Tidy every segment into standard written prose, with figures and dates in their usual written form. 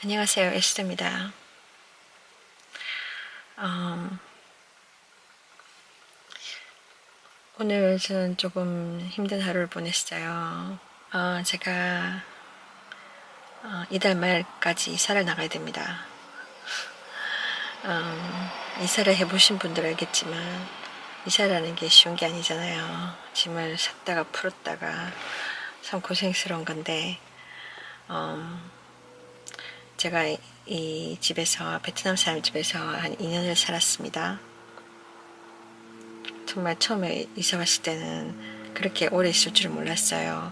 안녕하세요, 에스더입니다. 오늘 저는 조금 힘든 하루를 보냈어요. 제가 이달 말까지 이사를 나가야 됩니다. 이사를 해보신 분들은 알겠지만 이사라는 게 쉬운 게 아니잖아요. 짐을 샀다가 풀었다가 참 고생스러운 건데 제가 이 집에서 베트남 사람 집에서 한 2년을 살았습니다. 정말 처음에 이사 왔을 때는 그렇게 오래 있을 줄은 몰랐어요.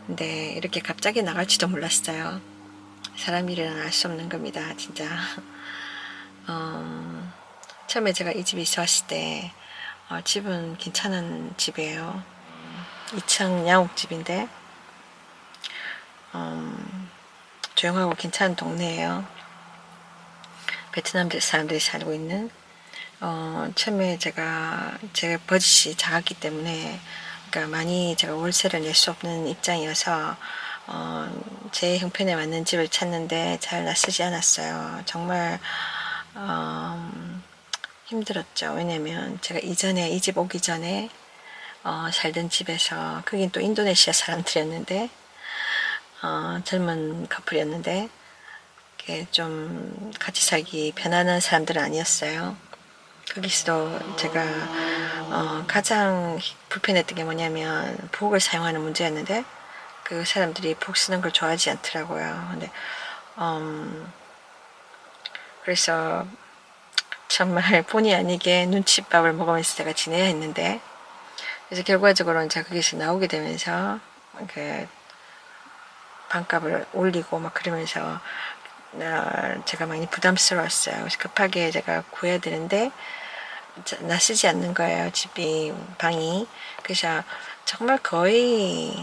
근데 이렇게 갑자기 나갈지도 몰랐어요. 사람 일이란 알 수 없는 겁니다, 진짜. 처음에 제가 이 집에 이사 왔을 때 집은 괜찮은 집이에요. 2층 양옥집인데 조용하고 괜찮은 동네예요. 베트남 사람들이 살고 있는. 처음에 제가 버짓이 작았기 때문에, 그러니까 많이 제가 월세를 낼 수 없는 입장이어서 제 형편에 맞는 집을 찾는데 잘 낯서지 않았어요. 정말 힘들었죠. 왜냐면 제가 이전에 이 집 오기 전에 살던 집에서, 거긴 또 인도네시아 사람들이었는데 젊은 커플이었는데 좀 같이 살기 편안한 사람들은 아니었어요. 거기서도 제가 가장 불편했던 게 뭐냐면 부엌을 사용하는 문제였는데, 그 사람들이 부엌 쓰는 걸 좋아하지 않더라고요. 근데 그래서 정말 본의 아니게 눈칫밥을 먹으면서 제가 지내야 했는데, 그래서 결과적으로는 제가 거기서 나오게 되면서 그 반값을 올리고 막 그러면서 제가 많이 부담스러웠어요. 그래서 급하게 제가 구해야 되는데 낯서지 않는 거예요, 집이, 방이. 그래서 정말 거의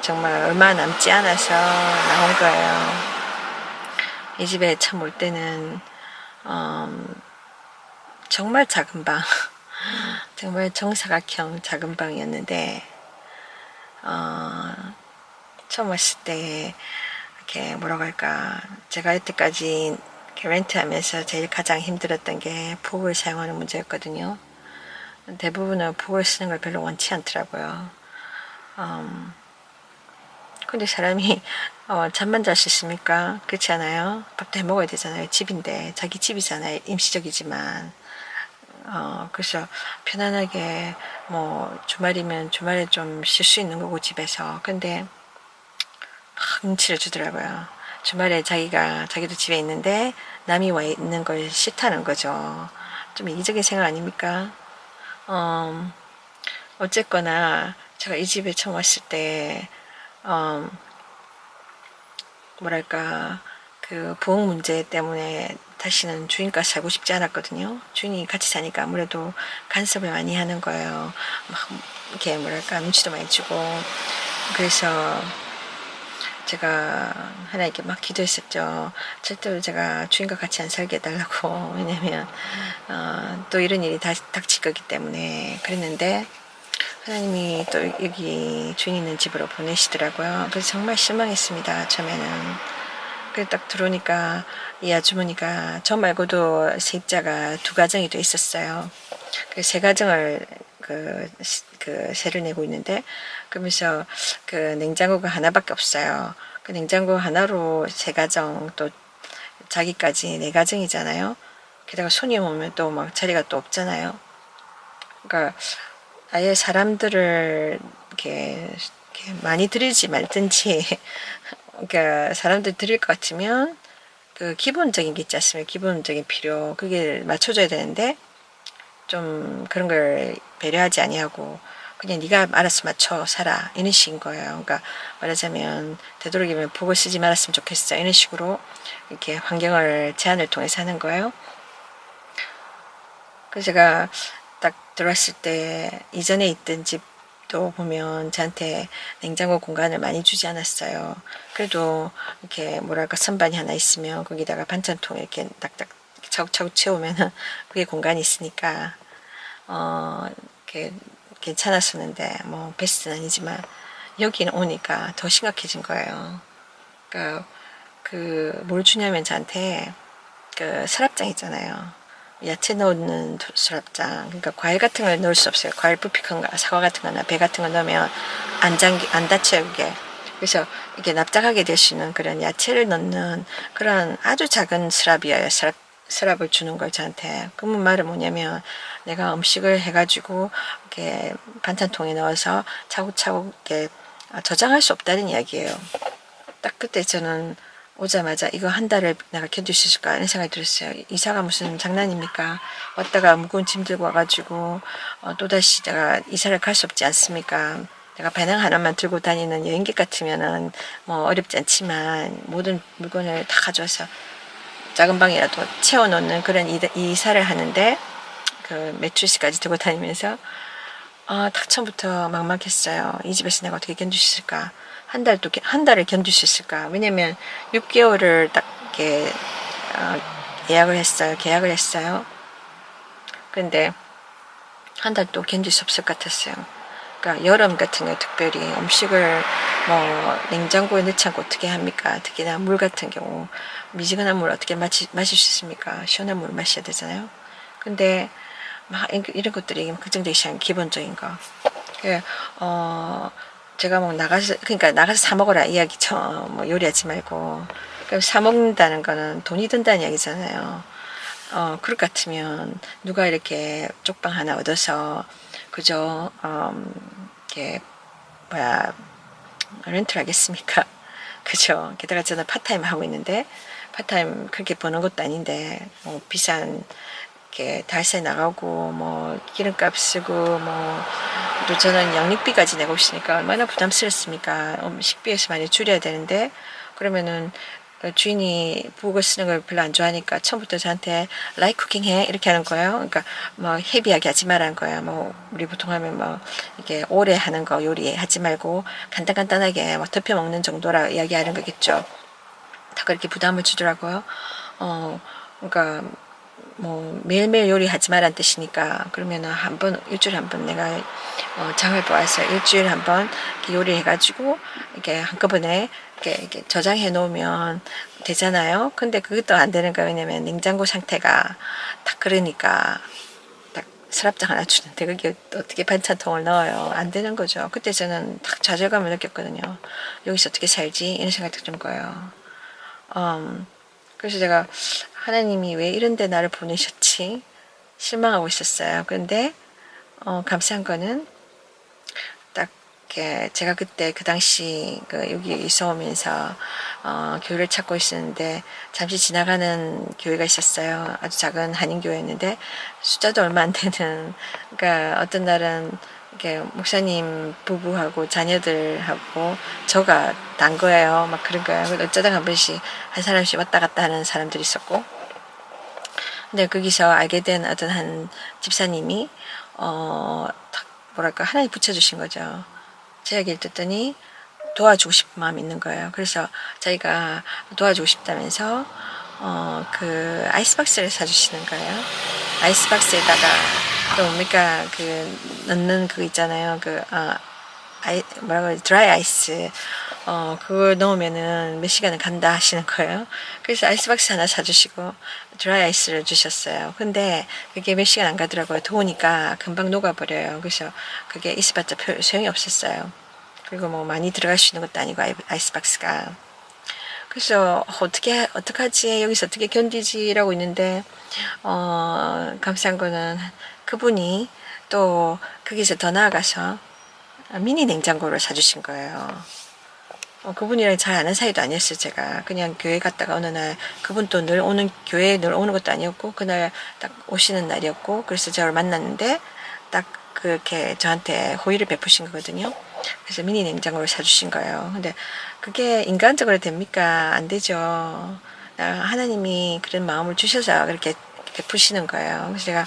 정말 얼마 남지 않아서 나온 거예요. 이 집에 처음 올 때는 정말 작은 방, 정말 정사각형 작은 방이었는데 처음 왔을 때 이렇게 뭐라고 할까, 제가 여태까지 렌트하면서 제일 가장 힘들었던 게 부엌을 사용하는 문제였거든요. 대부분은 부엌을 쓰는 걸 별로 원치 않더라고요. 근데 사람이 잠만 잘 수 있습니까? 그렇지 않아요? 밥도 해 먹어야 되잖아요. 집인데, 자기 집이잖아요. 임시적이지만. 그래서 편안하게 뭐 주말이면 주말에 좀 쉴 수 있는 거고, 집에서. 근데 막 눈치를 주더라고요. 주말에 자기도 집에 있는데 남이 와 있는 걸 싫다는 거죠. 좀 이기적인 생각 아닙니까? 어쨌거나 제가 이 집에 처음 왔을 때 뭐랄까, 그 부엌 문제 때문에 다시는 주인과 살고 싶지 않았거든요. 주인이 같이 사니까 아무래도 간섭을 많이 하는 거예요. 막 이렇게 뭐랄까, 눈치도 많이 주고. 그래서 제가 하나님께 막 기도했었죠. 절대로 제가 주인과 같이 안 살게 해달라고. 왜냐면 또 이런 일이 닥칠 거기 때문에. 그랬는데 하나님이 또 여기 주인 있는 집으로 보내시더라고요. 그래서 정말 실망했습니다, 처음에는. 그래 딱 들어오니까 이 아주머니가 저 말고도 세입자가 2가정이 또 있었어요. 그 3가정을 세를 내고 있는데, 그러면서 그 냉장고가 하나밖에 없어요. 그 냉장고 하나로 3가정, 또 자기까지 4가정이잖아요. 게다가 손님 오면 또 막 자리가 또 없잖아요. 그러니까 아예 사람들을 이렇게 많이 들이지 말든지, 그러니까 사람들 들일 것 같으면 그 기본적인 게 있지 않습니까? 기본적인 필요, 그게 맞춰줘야 되는데 좀 그런 걸 배려하지 아니하고 그냥 네가 알아서 맞춰 살아, 이런 식인 거예요. 그러니까 말하자면 되도록이면 북을 쓰지 말았으면 좋겠어, 이런 식으로 이렇게 환경을 제한을 통해서 하는 거예요. 그래서 제가 딱 들어왔을 때 이전에 있던 집도 보면 저한테 냉장고 공간을 많이 주지 않았어요. 그래도 이렇게 뭐랄까, 선반이 하나 있으면 거기다가 반찬통 이렇게 딱딱 차곡차곡 채우면은 그게 공간이 있으니까 이렇게 괜찮았었는데, 뭐 베스트는 아니지만 여기는 오니까 더 심각해진 거예요. 그러니까 뭘 주냐면 저한테 서랍장 있잖아요. 야채 넣는 서랍장. 그러니까 과일 같은 걸 넣을 수 없어요. 과일 부피 큰 거, 사과 같은 거나 배 같은 거 넣으면 안 닫혀요, 그게. 그래서 이게 납작하게 될 수 있는 그런 야채를 넣는 그런 아주 작은 서랍이에요. 서랍을 주는 걸 저한테. 그 말은 뭐냐면 내가 음식을 해가지고 이렇게 반찬통에 넣어서 차곡차곡 이렇게 저장할 수 없다는 이야기예요. 딱 그때 저는 오자마자 이거 한 달을 내가 견딜 수 있을까 이런 생각이 들었어요. 이사가 무슨 장난입니까? 왔다가 무거운 짐 들고 와가지고 또다시 내가 이사를 갈 수 없지 않습니까? 내가 배낭 하나만 들고 다니는 여행객 같으면은 뭐 어렵지 않지만 모든 물건을 다 가져와서 작은 방이라도 채워놓는 그런 이사를 하는데 그 매출시까지 들고 다니면서 딱 처음부터 막막했어요. 이 집에서 내가 어떻게 견딜 수 있을까? 한 달을 견딜 수 있을까? 왜냐면 6개월을 딱 이렇게 계약을 했어요. 근데 한 달도 견딜 수 없을 것 같았어요. 그러니까 여름 같은 경우 특별히 음식을 뭐 냉장고에 넣지 않고 어떻게 합니까? 특히나 물 같은 경우 미지근한 물 어떻게 마실 수 있습니까? 시원한 물 마셔야 되잖아요. 근데 막 이런 것들이 걱정되기 시작한 기본적인 거. 제가 뭐 나가서 사 먹어라 이야기죠. 뭐 요리하지 말고. 사 먹는다는 거는 돈이 든다는 이야기잖아요. 그럴 것 같으면 누가 이렇게 쪽방 하나 얻어서 그저 이렇게 렌트를 하겠습니까? 그죠? 게다가 저는 파타임 하고 있는데 파타임 그렇게 버는 것도 아닌데 뭐 비싼 이렇게 달세 나가고 뭐 기름값 쓰고 뭐 또 저는 양육비까지 내고 있으니까 얼마나 부담스럽습니까? 식비에서 많이 줄여야 되는데 그러면은 주인이 부엌을 쓰는 걸 별로 안 좋아하니까 처음부터 저한테 라이크 쿠킹 해 이렇게 하는 거예요. 그러니까 뭐 헤비하게 하지 말라는 거예요. 뭐 우리 보통 하면 뭐 이게 오래 하는 거 요리 하지 말고 간단하게 뭐 덮여 먹는 정도라 이야기하는 거겠죠. 다 그렇게 부담을 주더라고요. 그러니까 뭐 매일매일 요리하지 말란 뜻이니까 그러면은 일주일에 한 번 내가 장을 보아서 일주일에 한 번 요리해 가지고 이렇게 한꺼번에 이렇게 저장해 놓으면 되잖아요. 근데 그것도 안 되는 거예요. 왜냐면 냉장고 상태가 딱 그러니까 딱 서랍장 하나 주는데 그게 어떻게 반찬통을 넣어요. 안 되는 거죠. 그때 저는 딱 좌절감을 느꼈거든요. 여기서 어떻게 살지? 이런 생각이 드는 거예요. 그래서 제가 하나님이 왜 이런 데 나를 보내셨지? 실망하고 있었어요. 그런데 감사한 거는 딱 제가 그때 그 당시 여기 이사 오면서 교회를 찾고 있었는데 잠시 지나가는 교회가 있었어요. 아주 작은 한인교회였는데 숫자도 얼마 안 되는 그러니까 어떤 날은 이렇게 목사님 부부하고 자녀들하고 저가 단 거예요. 막 그런 거예요. 어쩌다가 한 번씩 한 사람씩 왔다 갔다 하는 사람들이 있었고 근데 거기서 알게 된 어떤 한 집사님이 뭐랄까 하나님 붙여주신 거죠. 제 얘기를 듣더니 도와주고 싶은 마음이 있는 거예요. 그래서 자기가 도와주고 싶다면서 그 아이스박스를 사주시는 거예요. 아이스박스에다가 또 뭡니까 넣는 그거 있잖아요. 드라이 아이스 그걸 넣으면은 몇 시간을 간다 하시는 거예요. 그래서 아이스박스 하나 사주시고 드라이 아이스를 주셨어요. 근데 그게 몇 시간 안 가더라고요. 더우니까 금방 녹아버려요. 그래서 그게 있어봤자 소용이 없었어요. 그리고 뭐 많이 들어갈 수 있는 것도 아니고 아이스박스가. 그래서 어떡하지 여기서 어떻게 견디지 라고 있는데 감사한 거는 그분이 또 거기서 더 나아가서 미니 냉장고를 사주신 거예요. 그분이랑 잘 아는 사이도 아니었어요. 제가 그냥 교회 갔다가 어느 날 그분도 교회에 늘 오는 것도 아니었고 그날 딱 오시는 날이었고 그래서 저를 만났는데 딱 그렇게 저한테 호의를 베푸신 거거든요. 그래서 미니 냉장고를 사주신 거예요. 근데 그게 인간적으로 됩니까? 안 되죠. 하나님이 그런 마음을 주셔서 그렇게 베푸시는 거예요. 그래서 제가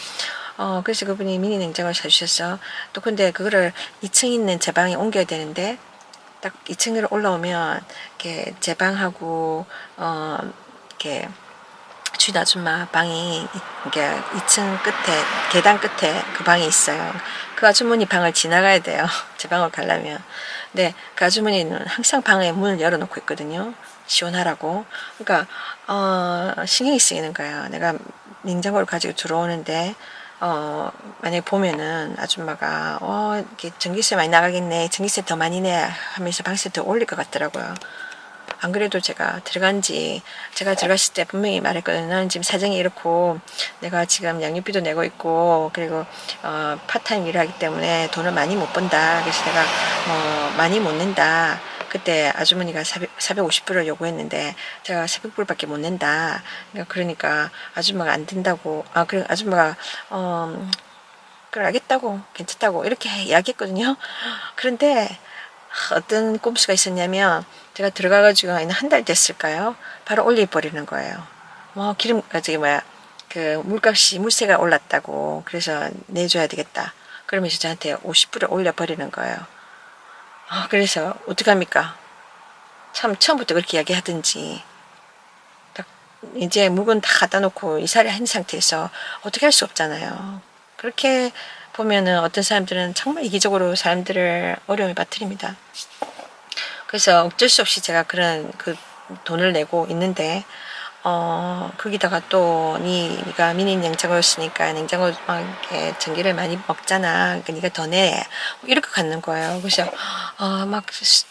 그래서 그분이 미니 냉장고를 사주셔서 또 근데 그거를 2층 있는 제 방에 옮겨야 되는데 딱 2층으로 올라오면 이렇게 제 방하고 이렇게 주인 아줌마 방이 이게 2층 끝에 계단 끝에 그 방이 있어요. 그 아주머니 방을 지나가야 돼요. 제 방을 가려면. 근데 그 아주머니는 항상 방에 문을 열어놓고 있거든요. 시원하라고. 그러니까 신경이 쓰이는 거예요. 내가 냉장고를 가지고 들어오는데 만약에 보면은 아줌마가 이렇게 전기세 많이 나가겠네, 전기세 더 많이 내 하면서 방세 더 올릴 것 같더라고요. 안 그래도 제가 들어갔을 때 분명히 말했거든요. 나는 지금 사정이 이렇고 내가 지금 양육비도 내고 있고 그리고 파타임 일을 하기 때문에 돈을 많이 못 번다. 그래서 내가 많이 못 낸다. 그때 아주머니가 450불을 요구했는데 제가 400불밖에 못 낸다. 그러니까 아줌마가 안 된다고. 그래 아줌마가 그래 알겠다고 괜찮다고 이렇게 이야기했거든요. 그런데 어떤 꼼수가 있었냐면 제가 들어가가지고 한 달 됐을까요? 바로 올려버리는 거예요. 기름 저기 그 물세가 올랐다고 그래서 내줘야 되겠다. 그러면서 저한테 50불을 올려버리는 거예요. 그래서 어떡합니까? 참 처음부터 그렇게 이야기하든지 딱 이제 물건 다 갖다 놓고 이사를 한 상태에서 어떻게 할 수 없잖아요. 그렇게 보면은 어떤 사람들은 정말 이기적으로 사람들을 어려움에 빠뜨립니다. 그래서 어쩔 수 없이 제가 그런 그 돈을 내고 있는데 거기다가 또 네가 미니 냉장고였으니까 냉장고 막 이렇게 전기를 많이 먹잖아. 그러니까 네가 더 내. 이렇게 갖는 거예요. 그래서 막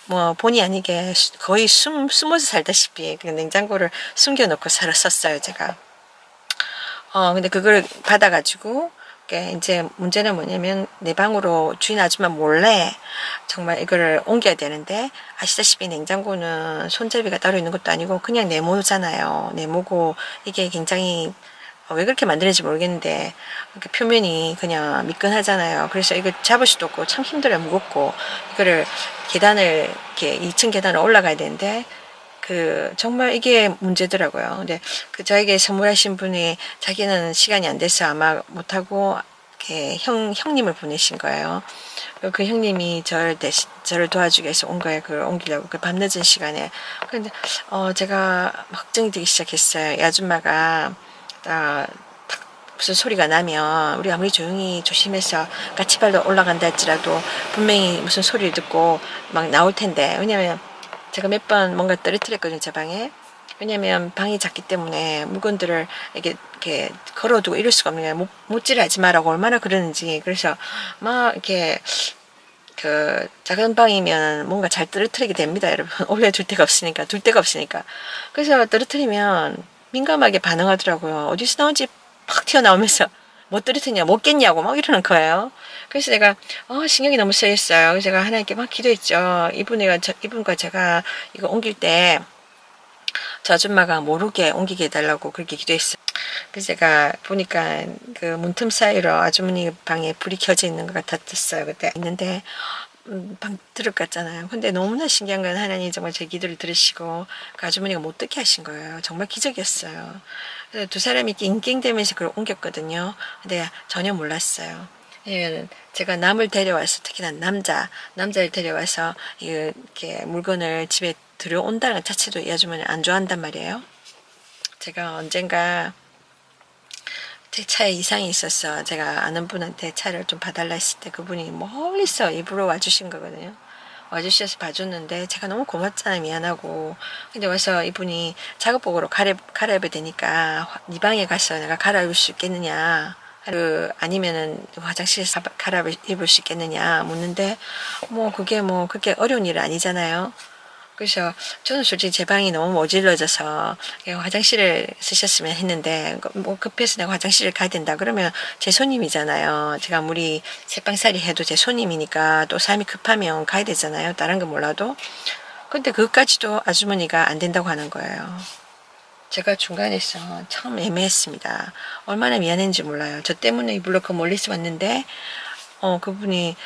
뭐 본의 아니게 거의 숨어서 살다시피 그 냉장고를 숨겨놓고 살았었어요, 제가. 근데 그걸 받아가지고 이제 문제는 뭐냐면 내 방으로 주인 아줌마 몰래 정말 이거를 옮겨야 되는데 아시다시피 냉장고는 손잡이가 따로 있는 것도 아니고 그냥 네모잖아요. 네모고 이게 굉장히 왜 그렇게 만드는지 모르겠는데 표면이 그냥 미끈하잖아요. 그래서 이거 잡을 수도 없고 참 힘들어요. 무겁고 이거를 계단을 이렇게 2층 계단을 올라가야 되는데 정말 이게 문제더라고요. 근데 저에게 선물하신 분이 자기는 시간이 안 돼서 아마 못하고 이렇게 형님을 보내신 거예요. 그 형님이 저를 도와주기 위해서 온 거예요. 그걸 옮기려고 밤늦은 시간에. 그런데 제가 걱정이 되기 시작했어요. 이 아줌마가 무슨 소리가 나면 우리 아무리 조용히 조심해서 까치발로 올라간다 할지라도 분명히 무슨 소리를 듣고 막 나올 텐데 왜냐면 제가 몇 번 뭔가 떨어뜨렸거든요, 제 방에. 왜냐면 방이 작기 때문에 물건들을 이렇게 걸어두고 이럴 수가 없는 거예요. 못질하지 마라고 얼마나 그러는지. 그래서 막 이렇게 작은 방이면 뭔가 잘 떨어뜨리게 됩니다, 여러분. 올려둘 데가 없으니까, 둘 데가 없으니까. 그래서 떨어뜨리면 민감하게 반응하더라고요. 어디서 나온지 팍 튀어나오면서 못 떨어뜨리냐, 못 깼냐고 막 이러는 거예요. 그래서 제가 신경이 너무 쓰였어요. 그래서 제가 하나님께 막 기도했죠. 이분과 제가 이거 옮길 때 저 아줌마가 모르게 옮기게 해달라고 그렇게 기도했어요. 그래서 제가 보니까 그 문틈 사이로 아주머니 방에 불이 켜져 있는 것 같았어요. 그때 있는데 방 들어갔잖아요. 근데 너무나 신기한 건 하나님 정말 제 기도를 들으시고 그 아주머니가 못 듣게 하신 거예요. 정말 기적이었어요. 그래서 두 사람이 낑낑대면서 그걸 옮겼거든요. 근데 전혀 몰랐어요. 왜냐면 제가 남을 데려와서 특히나 남자를 데려와서 이렇게 물건을 집에 들여온다는 것 자체도 이 아주머니 안 좋아한단 말이에요. 제가 언젠가 제 차에 이상이 있었어. 제가 아는 분한테 차를 좀 봐달라 했을 때 그분이 멀리서 입으로 와주신 거거든요. 와주셔서 봐줬는데 제가 너무 고맙잖아요. 미안하고. 근데 와서 이분이 작업복으로 갈아입어야 되니까 네 방에 가서 내가 갈아입을 수 있겠느냐. 아니면은 화장실에서 갈아입을 수 있겠느냐 묻는데 그게 어려운 일은 아니잖아요. 그래서 저는 솔직히 제 방이 너무 모질러져서 화장실을 쓰셨으면 했는데 급해서 내가 화장실을 가야 된다 그러면 제 손님이잖아요. 제가 아무리 새방살이 해도 제 손님이니까 또 삶이 급하면 가야 되잖아요. 다른 건 몰라도. 근데 그것까지도 아주머니가 안 된다고 하는 거예요. 제가 중간에서 참 애매했습니다. 얼마나 미안했는지 몰라요. 저 때문에 물론 그 멀리서 왔는데 그분이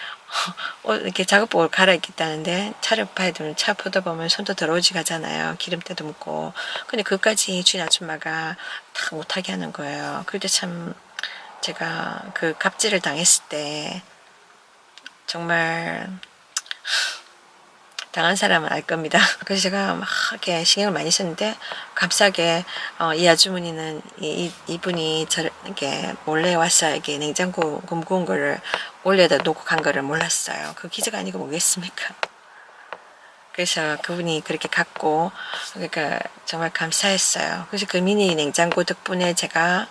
이렇게 작업복을 갈아입겠다는데 차를 봐야 되면 차 보다 보면 손도 더러워지 가잖아요. 기름때도 묻고. 근데 그것까지 주인 아줌마가 다 못하게 하는 거예요. 그럴 때 참 제가 그 갑질을 당했을 때 정말 당한 사람은 알 겁니다. 그래서 제가 막 이렇게 신경을 많이 썼는데 감사하게 이 아주머니는 이분이 이렇게 몰래 와서 이렇게 냉장고 무거운 거를 올려다 놓고 간 거를 몰랐어요. 그 기적 아니고 뭐겠습니까? 그래서 그분이 그렇게 갔고, 그러니까 정말 감사했어요. 그래서 그 미니 냉장고 덕분에 제가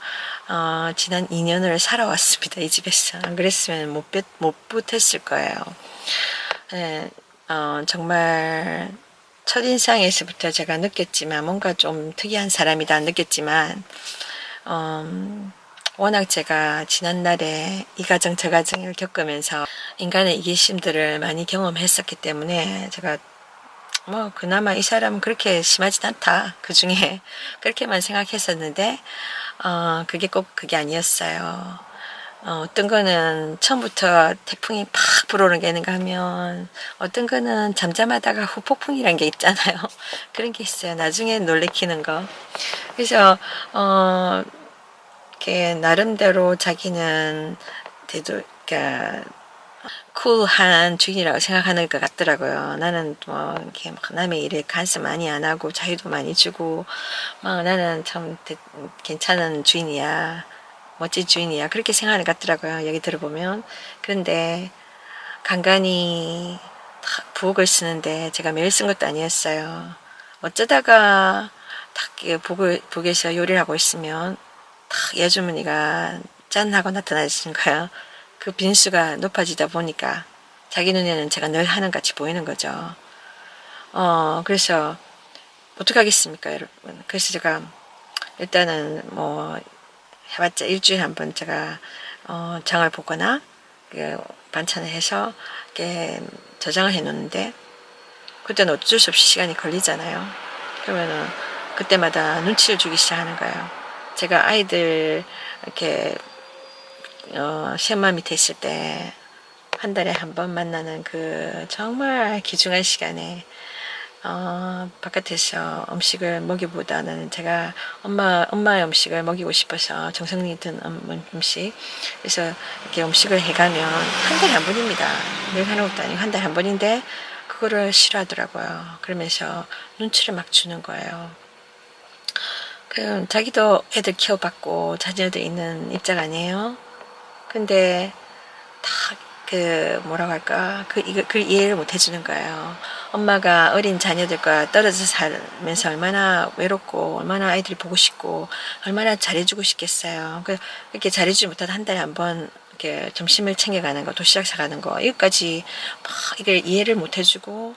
지난 2년을 살아왔습니다. 이 집에서. 안 그랬으면 못 붙었을 거예요. 네, 정말 첫인상에서부터 제가 느꼈지만 뭔가 좀 특이한 사람이다 느꼈지만 워낙 제가 지난날에 이 가정 저 가정을 겪으면서 인간의 이기심들을 많이 경험했었기 때문에 제가 뭐 그나마 이 사람은 그렇게 심하진 않다 그 중에 그렇게만 생각했었는데 그게 꼭 그게 아니었어요. 어떤 거는 처음부터 태풍이 팍 불어오는 게 있는가 하면 어떤 거는 잠잠하다가 후폭풍이란 게 있잖아요. 그런 게 있어요. 나중에 놀래키는 거. 그래서 이렇게 나름대로 자기는 그러니까 쿨한 주인이라고 생각하는 것 같더라고요. 나는 뭐 이렇게 막 남의 일에 간섭 많이 안 하고 자유도 많이 주고 막 나는 참 괜찮은 주인이야. 멋진 주인이야. 그렇게 생각하는 것 같더라고요. 얘기 들어보면. 그런데 간간히 탁 부엌을 쓰는데 제가 매일 쓴 것도 아니었어요. 어쩌다가 탁 부엌에서 요리를 하고 있으면 탁 여주머니가 짠 하고 나타나시는 거예요. 그 빈수가 높아지다 보니까 자기 눈에는 제가 늘 하는 같이 보이는 거죠. 그래서 어떡하겠습니까, 여러분. 그래서 제가 일단은 뭐 해봤자 일주일에 한 번 제가 장을 보거나 반찬을 해서 이렇게 저장을 해 놓는데 그때는 어쩔 수 없이 시간이 걸리잖아요. 그러면은 그때마다 눈치를 주기 시작하는 거예요. 제가 아이들 이렇게 시엄마 밑에 있을 때 한 달에 한 번 만나는 그 정말 귀중한 시간에 바깥에서 음식을 먹이보다는 제가 엄마의 음식을 먹이고 싶어서 정성이 든 음식. 그래서 이렇게 음식을 해가면 한 달에 한 번입니다. 늘 하는 것도 아니고 한 달에 한 번인데 그거를 싫어하더라고요. 그러면서 눈치를 막 주는 거예요. 자기도 애들 키워봤고 자녀도 있는 입장 아니에요? 근데 다 뭐라고 할까 그걸 이해를 못 해주는 거예요. 엄마가 어린 자녀들과 떨어져 살면서 얼마나 외롭고 얼마나 아이들이 보고 싶고 얼마나 잘해주고 싶겠어요. 그렇게 잘해주지 못하다 한 달에 한 번 이렇게 점심을 챙겨가는 거, 도시락 사가는 거 이것까지 막 이걸 이해를 못 해주고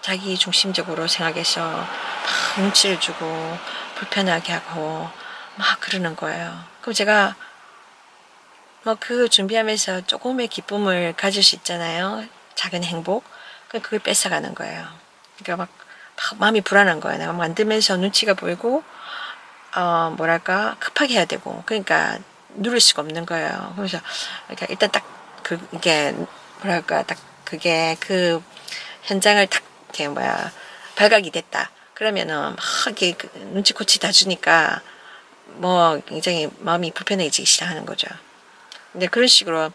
자기 중심적으로 생각해서 막 눈치를 주고 불편하게 하고 막 그러는 거예요. 그럼 제가 뭐 그 준비하면서 조금의 기쁨을 가질 수 있잖아요. 작은 행복. 그걸 뺏어가는 거예요. 그러니까 막 마음이 불안한 거예요. 내가 만들면서 눈치가 보이고 뭐랄까 급하게 해야 되고 그러니까 누릴 수가 없는 거예요. 그래서 그러니까 일단 딱 이게 뭐랄까 딱 그게 그 현장을 딱 이렇게 발각이 됐다. 그러면은 막 이렇게 눈치코치 다 주니까 뭐 굉장히 마음이 불편해지기 시작하는 거죠. 근데 그런 식으로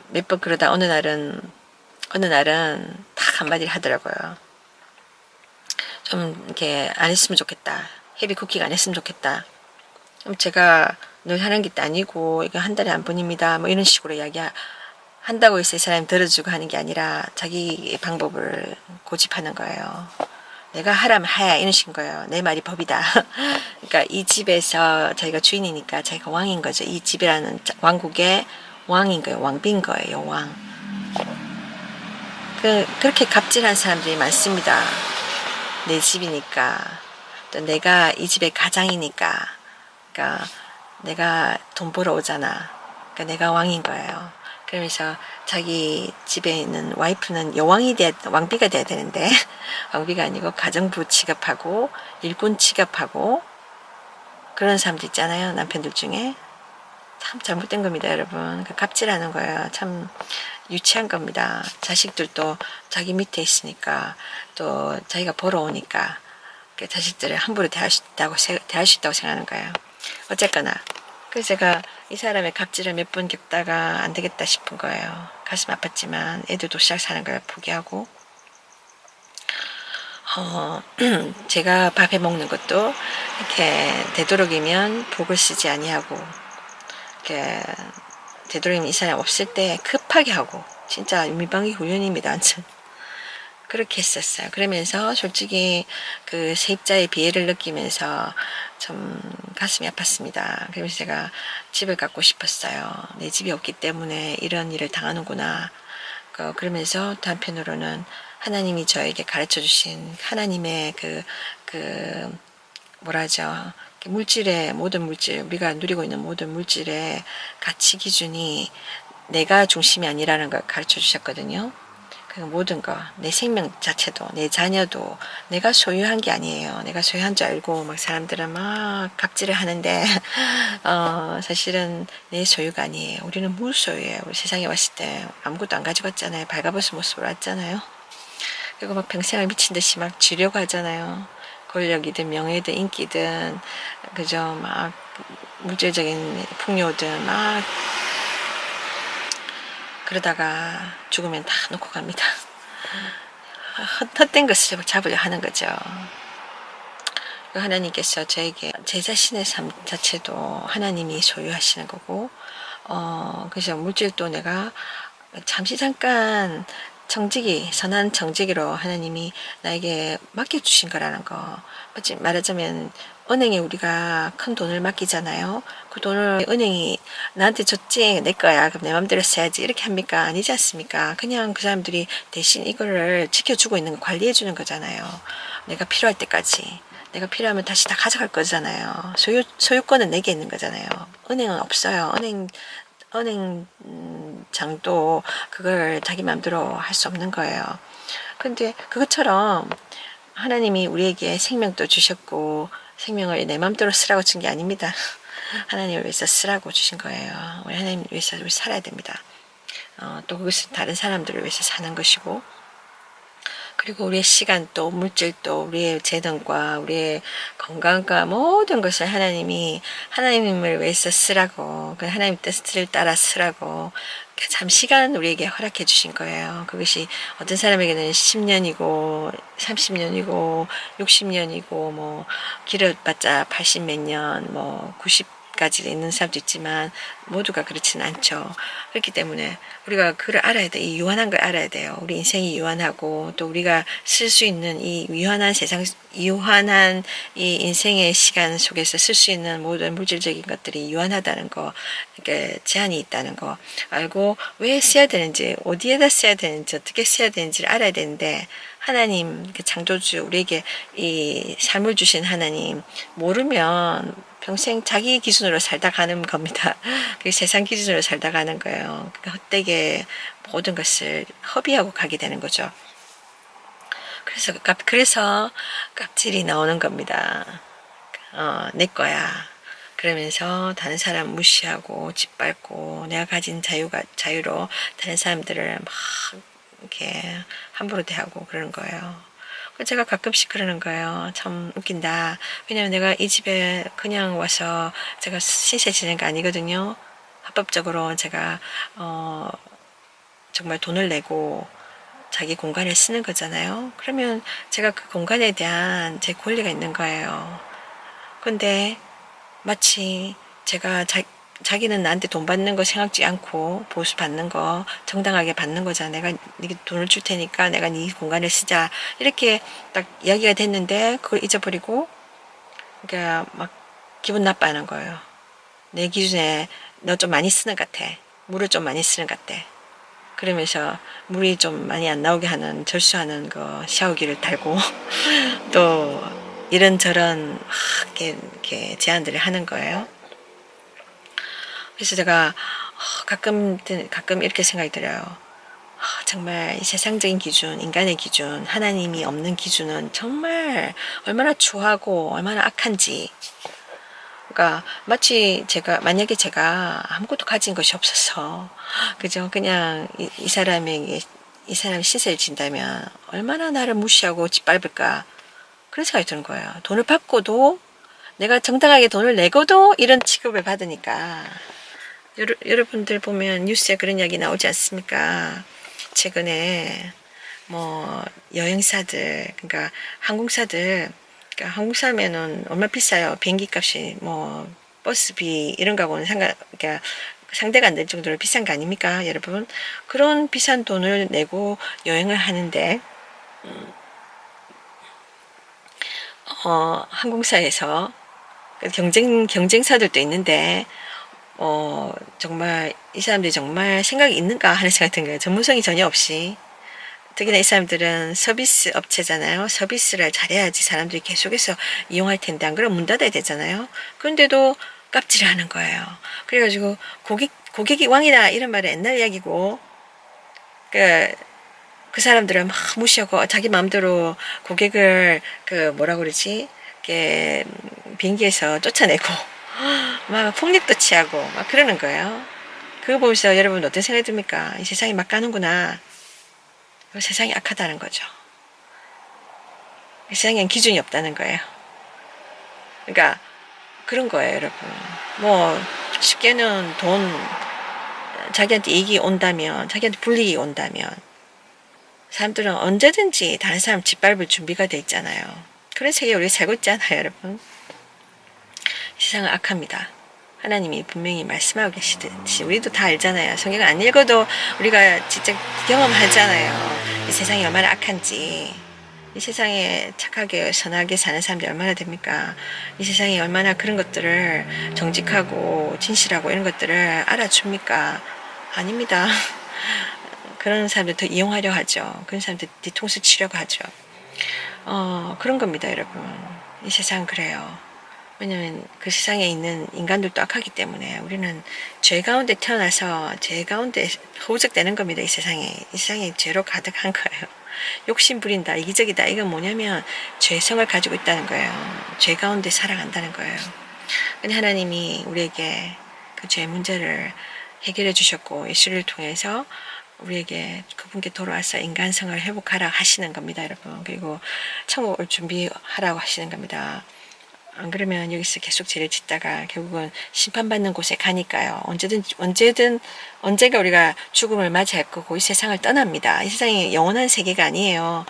몇 번 그러다 어느 날은 딱 한마디를 하더라고요. 좀 이렇게 안 했으면 좋겠다. 헤비 쿠킹 안 했으면 좋겠다. 그럼 제가 늘 하는 게 아니고 이거 한 달에 한 번입니다. 뭐 이런 식으로 한다고 해서 이 사람이 들어주고 하는 게 아니라 자기 방법을 고집하는 거예요. 내가 하라면 하야 이런 식인 거예요. 내 말이 법이다. 그러니까 이 집에서 자기가 주인이니까 자기가 왕인 거죠. 이 집이라는 왕국의 왕인 거예요. 왕비인 거예요. 왕. 그렇게 갑질한 사람들이 많습니다. 내 집이니까 또 내가 이 집의 가장이니까 그러니까 내가 돈 벌어 오잖아. 그러니까 내가 왕인 거예요. 그러면서 자기 집에 있는 와이프는 왕비가 돼야 되는데 왕비가 아니고 가정부 취급하고 일꾼 취급하고 그런 사람들 있잖아요. 남편들 중에 참 잘못된 겁니다, 여러분. 갑질하는 거예요. 참 유치한 겁니다. 자식들도 자기 밑에 있으니까 또 자기가 벌어오니까 자식들을 함부로 대할 수 있다고 생각하는 거예요. 어쨌거나 그래서 제가 이 사람의 갑질을 몇 번 겪다가 안 되겠다 싶은 거예요. 가슴 아팠지만 애들도 시작 사는 걸 포기하고 제가 밥해 먹는 것도 이렇게 되도록이면 복을 쓰지 아니하고, 이렇게 되도록이면 이 사람 없을 때 급하게 하고, 진짜 유미방위 훈련입니다. 완전. 그렇게 했었어요. 그러면서 솔직히 그 세입자의 비애를 느끼면서 좀 가슴이 아팠습니다. 그러면서 제가 집을 갖고 싶었어요. 내 집이 없기 때문에 이런 일을 당하는구나. 그러면서 한편으로는 하나님이 저에게 가르쳐 주신 하나님의 뭐라죠? 물질의 모든 물질, 우리가 누리고 있는 모든 물질의 가치 기준이 내가 중심이 아니라는 걸 가르쳐 주셨거든요. 그 모든 거, 내 생명 자체도, 내 자녀도 내가 소유한 게 아니에요. 내가 소유한 줄 알고 막 사람들은 막 갑질을 하는데 사실은 내 소유가 아니에요. 우리는 무소유예요. 우리 세상에 왔을 때 아무것도 안 가지고 왔잖아요. 발가벗은 모습으로 왔잖아요. 그리고 막 평생을 미친 듯이 막 쥐려고 하잖아요. 권력이든 명예든 인기든 그저 막 물질적인 풍요든 막 그러다가 죽으면 다 놓고 갑니다. 헛된 것을 잡으려 하는 거죠. 하나님께서 저에게 제 자신의 삶 자체도 하나님이 소유하시는 거고, 그래서 물질도 내가 잠시 잠깐 정직이, 선한 정직으로 하나님이 나에게 맡겨주신 거라는 거. 말하자면 은행에 우리가 큰 돈을 맡기잖아요. 그 돈을 은행이 나한테 줬지, 내 거야, 그럼 내 맘대로 써야지, 이렇게 합니까? 아니지 않습니까? 그냥 그 사람들이 대신 이거를 지켜주고 있는 거, 관리해주는 거잖아요. 내가 필요할 때까지. 내가 필요하면 다시 다 가져갈 거잖아요. 소유권은 내게 있는 거잖아요. 은행은 없어요. 은행장도 그걸 자기 마음대로 할 수 없는 거예요. 근데 그것처럼 하나님이 우리에게 생명도 주셨고, 생명을 내 마음대로 쓰라고 준 게 아닙니다. 하나님을 위해서 쓰라고 주신 거예요. 우리 하나님을 위해서 우리 살아야 됩니다. 또 그것은 다른 사람들을 위해서 사는 것이고, 그리고 우리의 시간도 물질도 우리의 재능과 우리의 건강과 모든 것을 하나님이 하나님을 위해서 쓰라고, 그 하나님 뜻을 따라 쓰라고 잠시간 우리에게 허락해 주신 거예요. 그것이 어떤 사람에게는 10년이고 30년이고 60년이고 뭐 길어봤자 80 몇 년, 뭐 90까지 있는 사람도 있지만 모두가 그렇지는 않죠. 그렇기 때문에 우리가 그걸 알아야 돼. 이 유한한 걸 알아야 돼요. 우리 인생이 유한하고 또 우리가 쓸 수 있는 이 유한한 세상, 유한한 이 인생의 시간 속에서 쓸 수 있는 모든 물질적인 것들이 유한하다는 거, 이렇게 제한이 있다는 거 알고 왜 써야 되는지, 어디에다 써야 되는지, 어떻게 써야 되는지를 알아야 되는데, 하나님, 그 창조주, 우리에게 이 삶을 주신 하나님 모르면 평생 자기 기준으로 살다 가는 겁니다. 그 세상 기준으로 살다 가는 거예요. 헛되게 모든 것을 허비하고 가게 되는 거죠. 그래서 깝질이 나오는 겁니다. 내 거야. 그러면서 다른 사람 무시하고 짓밟고 내가 가진 자유로 다른 사람들을 막 이렇게 함부로 대하고 그러는 거예요. 제가 가끔씩 그러는 거예요. 참 웃긴다. 왜냐면 내가 이 집에 그냥 와서 제가 신세 지낸 거 아니거든요. 합법적으로 제가 정말 돈을 내고 자기 공간을 쓰는 거잖아요. 그러면 제가 그 공간에 대한 제 권리가 있는 거예요. 근데 마치 제가 자기는 나한테 돈 받는 거 생각지 않고 보수 받는 거 정당하게 받는 거잖아. 내가 네 돈을 줄 테니까 내가 네 공간을 쓰자. 이렇게 딱 이야기가 됐는데 그걸 잊어버리고 그러니까 막 기분 나빠하는 거예요. 내 기준에 너 좀 많이 쓰는 것 같아. 물을 좀 많이 쓰는 것 같아. 그러면서 물이 좀 많이 안 나오게 하는 절수하는 거 샤워기를 달고 또 이런저런 이렇게 제안들을 하는 거예요. 그래서 제가 가끔 이렇게 생각이 들어요. 정말 이 세상적인 기준, 인간의 기준, 하나님이 없는 기준은 정말 얼마나 추하고 얼마나 악한지. 그러니까 마치 만약에 제가 아무것도 가진 것이 없어서 그죠? 그냥 이 사람이 신세를 진다면 얼마나 나를 무시하고 짓밟을까, 그런 생각이 드는 거예요. 돈을 받고도, 내가 정당하게 돈을 내고도 이런 취급을 받으니까. 여러분들 보면 뉴스에 그런 이야기 나오지 않습니까? 최근에 뭐 여행사들, 그러니까 항공사들, 그러니까 항공사면은 얼마 비싸요. 비행기 값이 뭐 버스비 이런 거하고는 그러니까 상대가 안 될 정도로 비싼 거 아닙니까, 여러분? 그런 비싼 돈을 내고 여행을 하는데 항공사에서 경쟁사들도 있는데 정말 이 사람들이 정말 생각이 있는가 하는 생각이 든 거예요. 전문성이 전혀 없이. 특히나 이 사람들은 서비스 업체잖아요. 서비스를 잘해야지 사람들이 계속해서 이용할 텐데 안 그러면 문 닫아야 되잖아요. 그런데도 깝질을 하는 거예요. 그래가지고 고객이 왕이다 이런 말은 옛날 이야기고 그 사람들은 막 무시하고 자기 마음대로 고객을 뭐라 그러지? 이렇게 비행기에서 쫓아내고 막 폭력도 취하고 막 그러는 거예요. 그거 보면서 여러분 어떤 생각이 듭니까? 이 세상이 막 가는구나. 세상이 악하다는 거죠. 세상엔 기준이 없다는 거예요. 그러니까 그런 거예요, 여러분. 뭐 쉽게는 자기한테 이익이 온다면, 자기한테 불이익이 온다면 사람들은 언제든지 다른 사람 짓밟을 준비가 돼 있잖아요. 그런 세계에 우리가 살고 있잖아요, 여러분. 세상은 악합니다. 하나님이 분명히 말씀하고 계시듯이 우리도 다 알잖아요. 성경을 안 읽어도 우리가 직접 경험하잖아요. 이 세상이 얼마나 악한지. 이 세상에 착하게 선하게 사는 사람들이 얼마나 됩니까? 이 세상에 얼마나 그런 것들을 정직하고 진실하고 이런 것들을 알아줍니까? 아닙니다. 그런 사람들 더 이용하려 하죠. 그런 사람들 뒤통수 치려고 하죠. 그런 겁니다, 여러분. 이 세상 그래요. 왜냐면 그 세상에 있는 인간들도 악하기 때문에 우리는 죄 가운데 태어나서 죄 가운데 허우적대는 겁니다. 이 세상에 죄로 가득한 거예요. 욕심 부린다, 이기적이다. 이건 뭐냐면 죄성을 가지고 있다는 거예요. 죄 가운데 살아간다는 거예요. 근데 하나님이 우리에게 그 죄 문제를 해결해 주셨고 예수를 통해서 우리에게 그분께 돌아와서 인간성을 회복하라 하시는 겁니다, 여러분. 그리고 천국을 준비하라고 하시는 겁니다. 안 그러면 여기서 계속 죄를 짓다가 결국은 심판받는 곳에 가니까요. 언제가 우리가 죽음을 맞이할 거고 이 세상을 떠납니다. 이 세상이 영원한 세계가 아니에요.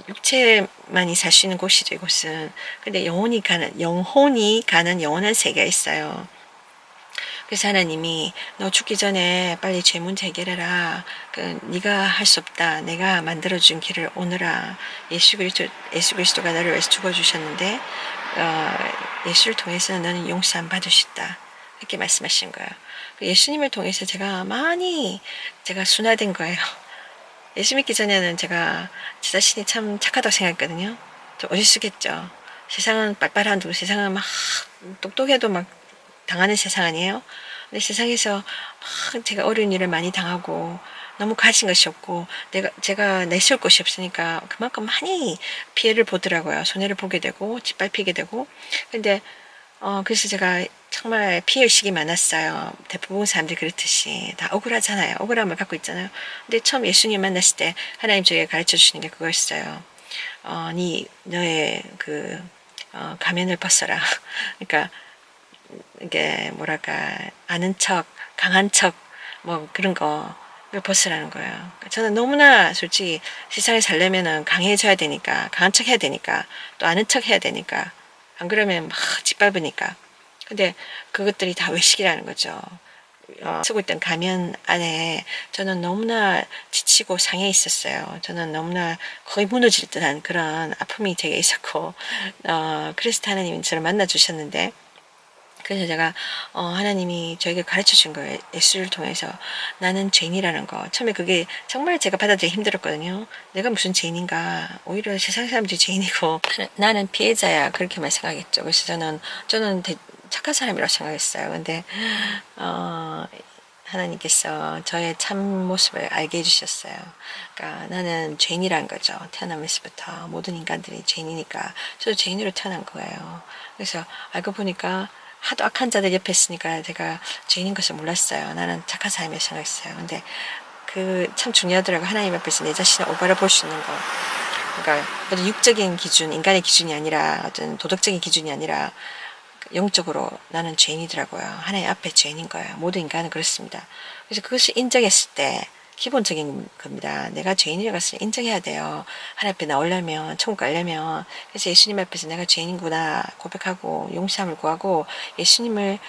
육체만이 살 수 있는 곳이죠, 이곳은. 근데 영혼이 가는 영원한 세계가 있어요. 그래서 하나님이 너 죽기 전에 빨리 죄 문제 해결해라. 네가 할 수 없다. 내가 만들어준 길을 오너라. 예수 그리스도가 나를 위해서 죽어주셨는데 예수를 통해서 너는 용서함 받을 수 있다. 이렇게 말씀하신 거예요. 예수님을 통해서 제가 순화된 거예요. 예수 믿기 전에는 제가 제 자신이 참 착하다고 생각했거든요. 좀 어리숙했죠. 세상은 빨빨한 세상은 막 똑똑해도 막 당하는 세상 아니에요? 근데 세상에서 막 제가 어려운 일을 많이 당하고 너무 가진 것이 없고 제가 내세울 것이 없으니까 그만큼 많이 피해를 보더라고요. 손해를 보게 되고 짓밟히게 되고. 근데 그래서 제가 정말 피해의식이 많았어요. 대부분 사람들이 그렇듯이 다 억울하잖아요. 억울함을 갖고 있잖아요. 근데 처음 예수님 만났을 때 하나님 저에게 가르쳐 주시는 게 그거였어요. 너의 가면을 벗어라. 그러니까 이게 뭐랄까 아는 척, 강한 척, 뭐 그런 거 벗으라는 거예요. 저는 너무나 솔직히 세상에 살려면은 강해져야 되니까, 강한 척 해야 되니까, 또 아는 척 해야 되니까, 안 그러면 막 짓밟으니까. 근데 그것들이 다 외식이라는 거죠. 쓰고 있던 가면 안에 저는 너무나 지치고 상해 있었어요. 저는 너무나 거의 무너질 듯한 그런 아픔이 되게 있었고, 그래서 하나님이 저를 만나 주셨는데, 그래서 제가 하나님이 저에게 가르쳐 준 거예요. 예수를 통해서 나는 죄인이라는 거. 처음에 그게 정말 제가 받아들이기 힘들었거든요. 내가 무슨 죄인인가. 오히려 세상 사람들이 죄인이고 나는 피해자야. 그렇게만 생각했죠. 그래서 저는 착한 사람이라고 생각했어요. 근데 하나님께서 저의 참 모습을 알게 해주셨어요. 그러니까 나는 죄인이란 거죠. 태어나면서부터 모든 인간들이 죄인이니까 저도 죄인으로 태어난 거예요. 그래서 알고 보니까 하도 악한 자들 옆에 있으니까 제가 죄인인 것을 몰랐어요. 나는 착한 사람이라고 생각했어요. 근데 참 중요하더라고요. 하나님 앞에서 내 자신을 올바로 볼 수 있는 거. 그러니까 어떤 육적인 기준, 인간의 기준이 아니라 어떤 도덕적인 기준이 아니라 영적으로 나는 죄인이더라고요. 하나님 앞에 죄인인 거예요. 모든 인간은 그렇습니다. 그래서 그것을 인정했을 때 기본적인 겁니다. 내가 죄인이라는 것을 인정해야 돼요. 하나님 앞에 나오려면, 천국 가려면. 그래서 예수님 앞에서 내가 죄인이구나 고백하고 용서함을 구하고 예수님을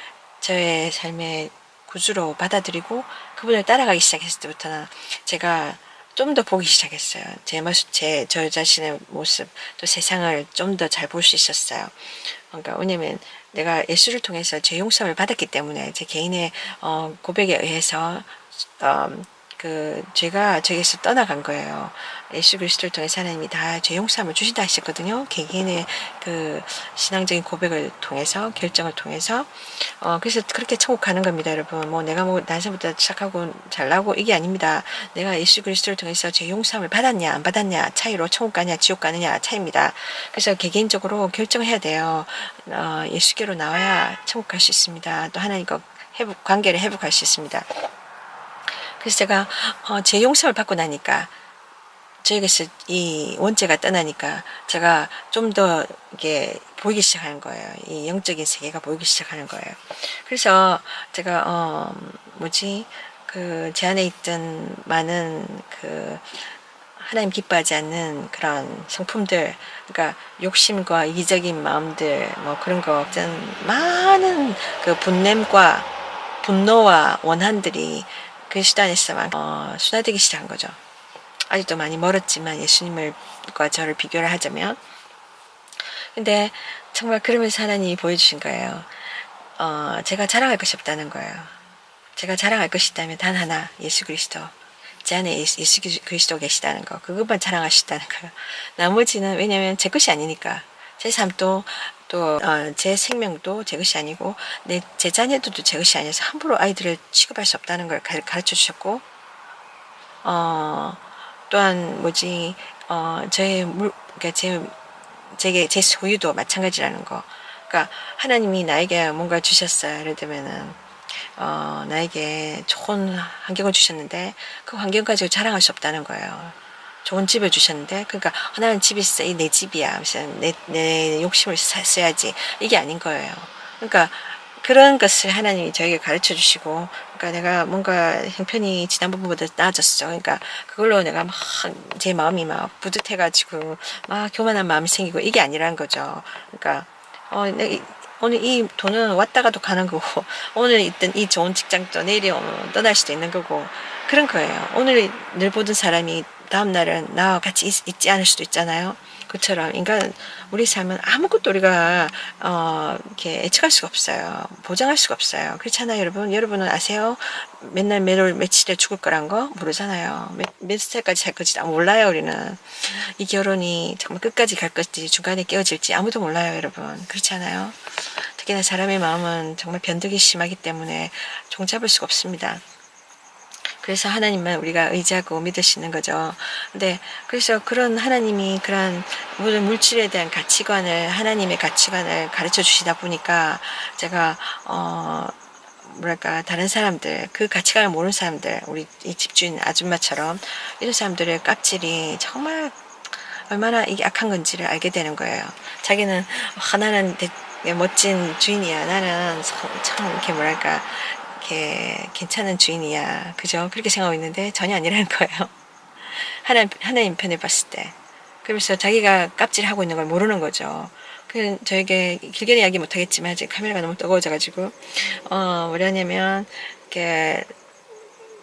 저의 삶의 구주로 받아들이고 그분을 따라가기 시작했을 때부터는 제가 좀 더 보기 시작했어요. 제 모습, 저 자신의 모습, 또 세상을 좀 더 잘 볼 수 있었어요. 그러니까 왜냐면 내가 예수를 통해서 죄 용서를 받았기 때문에 제 개인의 고백에 의해서 그 죄가 저에게서 떠나간 거예요. 예수 그리스도를 통해서 하나님이 다 죄 용서함을 주신다 하셨거든요. 개개인의 그 신앙적인 고백을 통해서 결정을 통해서 그래서 그렇게 천국 가는 겁니다, 여러분. 뭐 내가 뭐 난생부터 착하고 잘나고 이게 아닙니다. 내가 예수 그리스도를 통해서 죄 용서함을 받았냐 안 받았냐 차이로 천국 가냐 지옥 가느냐 차이입니다. 그래서 개개인적으로 결정해야 돼요. 예수께로 나와야 천국 갈 수 있습니다. 또 하나님과 관계를 회복할 수 있습니다. 그래서 제가 제 용서를 받고 나니까 저에게서 이 원죄가 떠나니까 제가 좀 더 이게 보이기 시작하는 거예요. 이 영적인 세계가 보이기 시작하는 거예요. 그래서 제가 그 제 안에 있던 많은 그 하나님 기뻐하지 않는 그런 성품들, 그러니까 욕심과 이기적인 마음들, 뭐 그런 거, 어떤 많은 그 분노와 원한들이 그리스도 안에서 순화되기 시작한 거죠. 아직도 많이 멀었지만 예수님과 저를 비교를 하자면. 근데 정말 그러면서 하나님이 보여주신 거예요. 제가 자랑할 것이 없다는 거예요. 제가 자랑할 것이 있다면 단 하나, 예수 그리스도. 제 안에 예수 그리스도 계시다는 거. 그것만 자랑하시다는 거예요. 나머지는 왜냐면 제 것이 아니니까. 제 삶도 제 생명도 제 것이 아니고 제 자녀들도 제 것이 아니어서 함부로 아이들을 취급할 수 없다는 걸 가르쳐 주셨고 또한 그러니까 제 소유도 마찬가지라는 거. 그러니까 하나님이 나에게 뭔가 주셨어요. 예를 들면은 나에게 좋은 환경을 주셨는데 그 환경 가지고 자랑할 수 없다는 거예요. 좋은 집을 주셨는데 그러니까 하나는 집이 있어, 내 집이야, 내 욕심을 써야지, 이게 아닌 거예요. 그러니까 그런 것을 하나님이 저에게 가르쳐 주시고, 그러니까 내가 뭔가 형편이 지난번보다 나아졌어. 그러니까 그걸로 내가 막 제 마음이 막 뿌듯해가지고 막 교만한 마음이 생기고 이게 아니라는 거죠. 그러니까 오늘 이 돈은 왔다가도 가는 거고 오늘 있던 이 좋은 직장도 내일이 떠날 수도 있는 거고 그런 거예요. 오늘 늘 보던 사람이 다음 날은 나와 같이 있지 않을 수도 있잖아요. 그처럼 인간 우리 삶은 아무것도 우리가 이렇게 예측할 수가 없어요. 보장할 수가 없어요. 그렇잖아요, 여러분. 여러분은 아세요? 맨날 매일 며칠에 죽을 거란 거 모르잖아요. 몇 살까지 살 건지 몰라요. 우리는 이 결혼이 정말 끝까지 갈 건지 중간에 깨어질지 아무도 몰라요, 여러분. 그렇지 않아요? 특히나 사람의 마음은 정말 변덕이 심하기 때문에 종잡을 수가 없습니다. 그래서 하나님만 우리가 의지하고 믿을 수 있는 거죠. 근데 그래서 그런 하나님이 그런 모든 물질에 대한 가치관을 하나님의 가치관을 가르쳐 주시다 보니까 제가 다른 사람들 그 가치관을 모르는 사람들 우리 이 집주인 아줌마처럼 이런 사람들의 깝질이 정말 얼마나 이게 악한 건지를 알게 되는 거예요. 자기는 나는 멋진 주인이야. 나는 참 이렇게 이렇게 괜찮은 주인이야. 그죠? 그렇게 생각하고 있는데 전혀 아니라는 거예요. 하나님 편에 봤을 때. 그러면서 자기가 깝질하고 있는 걸 모르는 거죠. 저에게 길게 이야기 못하겠지만 지금 카메라가 너무 뜨거워져가지고 뭐냐면 이렇게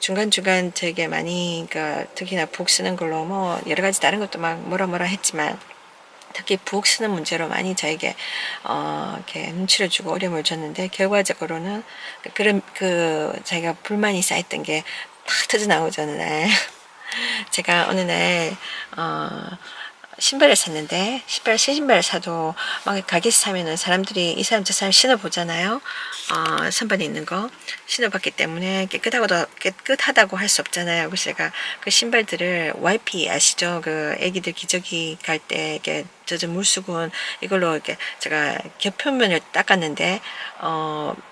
중간중간 되게 많이 그러니까 특히나 부엌 쓰는 걸로 뭐 여러 가지 다른 것도 막 뭐라 했지만 특히 부엌 쓰는 문제로 많이 저에게 이렇게 눈치를 주고 어려움을 줬는데 결과적으로는 자기가 불만이 쌓였던 게 탁 터져 나오죠. 어느 날 제가 어느 날 신발을 샀는데 새 신발을 사도 막 가게에서 사면은 사람들이 이 사람 저 사람 신어보잖아요. 선반에 있는 거 신어봤기 때문에 깨끗하다고 할 수 없잖아요. 그래서 제가 그 신발들을 와이피 아시죠? 그 애기들 기저귀 갈 때 이렇게 젖은 물수건 이걸로 이렇게 제가 겹표면을 닦았는데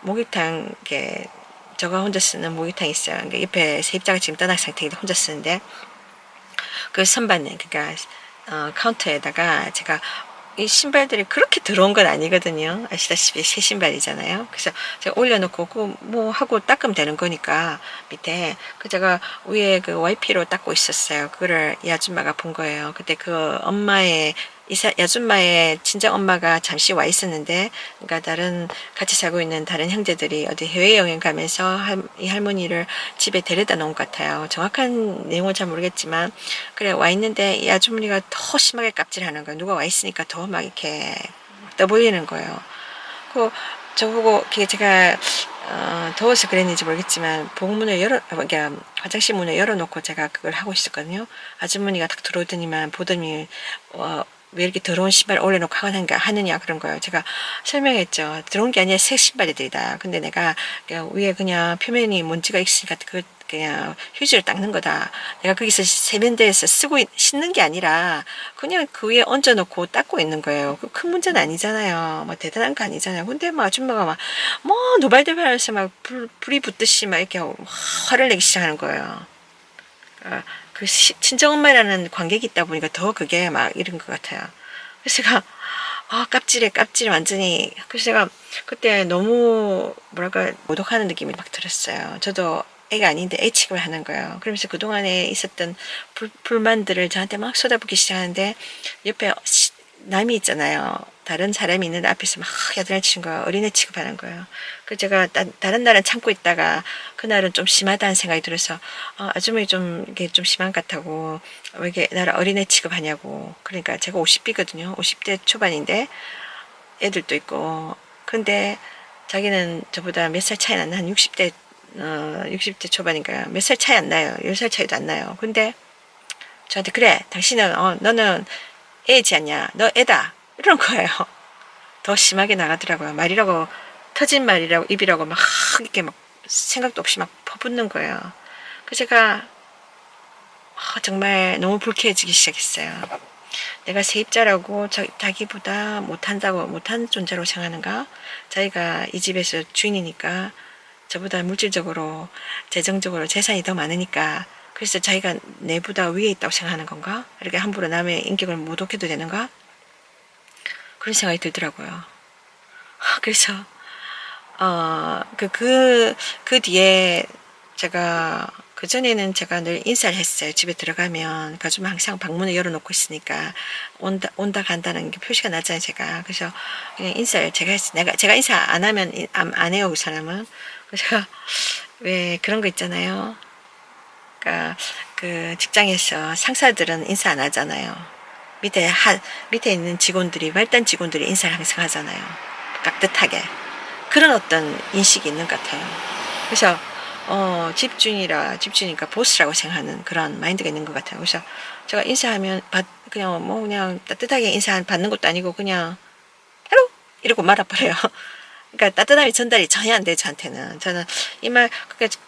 목욕탕 이렇게 저가 혼자 쓰는 목욕탕이 있어요. 그러니까 옆에 세입자가 지금 떠난 상태인데 혼자 쓰는데 그 선반에 그러니까 카운터에다가 제가 이 신발들이 그렇게 더러운 건 아니거든요. 아시다시피 새 신발이잖아요. 그래서 제가 올려놓고 뭐 하고 닦으면 되는 거니까 밑에 제가 위에 그 와이피로 닦고 있었어요. 그거를 이 아줌마가 본 거예요. 그때 그 엄마의 이 아줌마의 친정 엄마가 잠시 와 있었는데, 그러니까 다른 같이 살고 있는 다른 형제들이 어디 해외 여행 가면서 이 할머니를 집에 데려다 놓은 것 같아요. 정확한 내용은 잘 모르겠지만 그래 와 있는데 이 아주머니가 더 심하게 kap질하는 거예요. 누가 와 있으니까 더 막 이렇게 떠벌리는 거예요. 그 저보고 제가 더워서 그랬는지 모르겠지만 복문을 그러니까 화장실 문을 열어놓고 제가 그걸 하고 있었거든요. 아주머니가 딱 들어오더니만 보더니 왜 이렇게 더러운 신발 올려놓고 하느냐 그런 거예요. 제가 설명했죠. 들어온 게 아니라 새 신발이들이다. 근데 내가 위에 그냥 표면이 먼지가 있으니까 그냥 휴지를 닦는 거다. 내가 거기서 세면대에서 씻는 게 아니라 그냥 그 위에 얹어놓고 닦고 있는 거예요. 큰 문제는 아니잖아요. 뭐 대단한 거 아니잖아요. 근데 뭐 아줌마가 막 뭐 노발대발하면서 막 불이 붙듯이 막 이렇게 화를 내기 시작하는 거예요. 그 친정엄마라는 관객이 있다 보니까 더 그게 막 이런 것 같아요. 그래서 제가 깝질해 완전히. 그래서 제가 그때 너무 뭐랄까 모독하는 느낌이 막 들었어요. 저도 애가 아닌데 애 취급을 하는 거예요. 그러면서 그동안에 있었던 불만들을 저한테 막 쏟아붓기 시작하는데 옆에 남이 있잖아요. 다른 사람이 있는 앞에서 막 야단치는 거예요. 어린애 취급하는 거예요. 그래서 제가 다른 날은 참고 있다가 그날은 좀 심하다는 생각이 들어서 아주머니 좀 이게 좀 심한 것 같다고 왜 이게 나를 어린애 취급하냐고. 그러니까 제가 50대거든요. 50대 초반인데 애들도 있고. 근데 자기는 저보다 몇 살 차이 안 나. 한 60대 60대 초반이니까 몇 살 차이 안 나요. 10살 차이도 안 나요. 근데 저한테 그래 당신은 너는 애지 않냐? 너 애다. 이런 거예요. 더 심하게 나가더라고요. 말이라고 터진 말이라고 입이라고 막 이렇게 막 생각도 없이 막 퍼붓는 거예요. 그래서 제가 정말 너무 불쾌해지기 시작했어요. 내가 세입자라고 자기보다 못한 존재로 생각하는가? 자기가 이 집에서 주인이니까 저보다 물질적으로 재정적으로 재산이 더 많으니까 그래서 자기가 내보다 위에 있다고 생각하는 건가? 이렇게 함부로 남의 인격을 모독해도 되는가? 그런 생각이 들더라고요. 그래서 그 뒤에 제가 그전에는 제가 늘 인사를 했어요. 집에 들어가면 그 아줌마 항상 방문을 열어놓고 있으니까 온다 간다는 게 표시가 나잖아요. 제가 그래서 그냥 인사를 제가 했어요. 제가 인사 안 하면 안 해요. 그 사람은. 그래서 제가 왜 그런 거 있잖아요. 그러니까 그 직장에서 상사들은 인사 안 하잖아요. 밑에 있는 직원들이 말단 직원들이 인사를 항상 하잖아요. 깍듯하게. 그런 어떤 인식이 있는 것 같아요. 그래서 집주인이니까 보스라고 생각하는 그런 마인드가 있는 것 같아요. 그래서 제가 인사하면 그냥 따뜻하게 인사 받는 것도 아니고 그냥 헬로 이러고 말아버려요. 그러니까 따뜻함이 전달이 전혀 안 돼요. 저한테는. 저는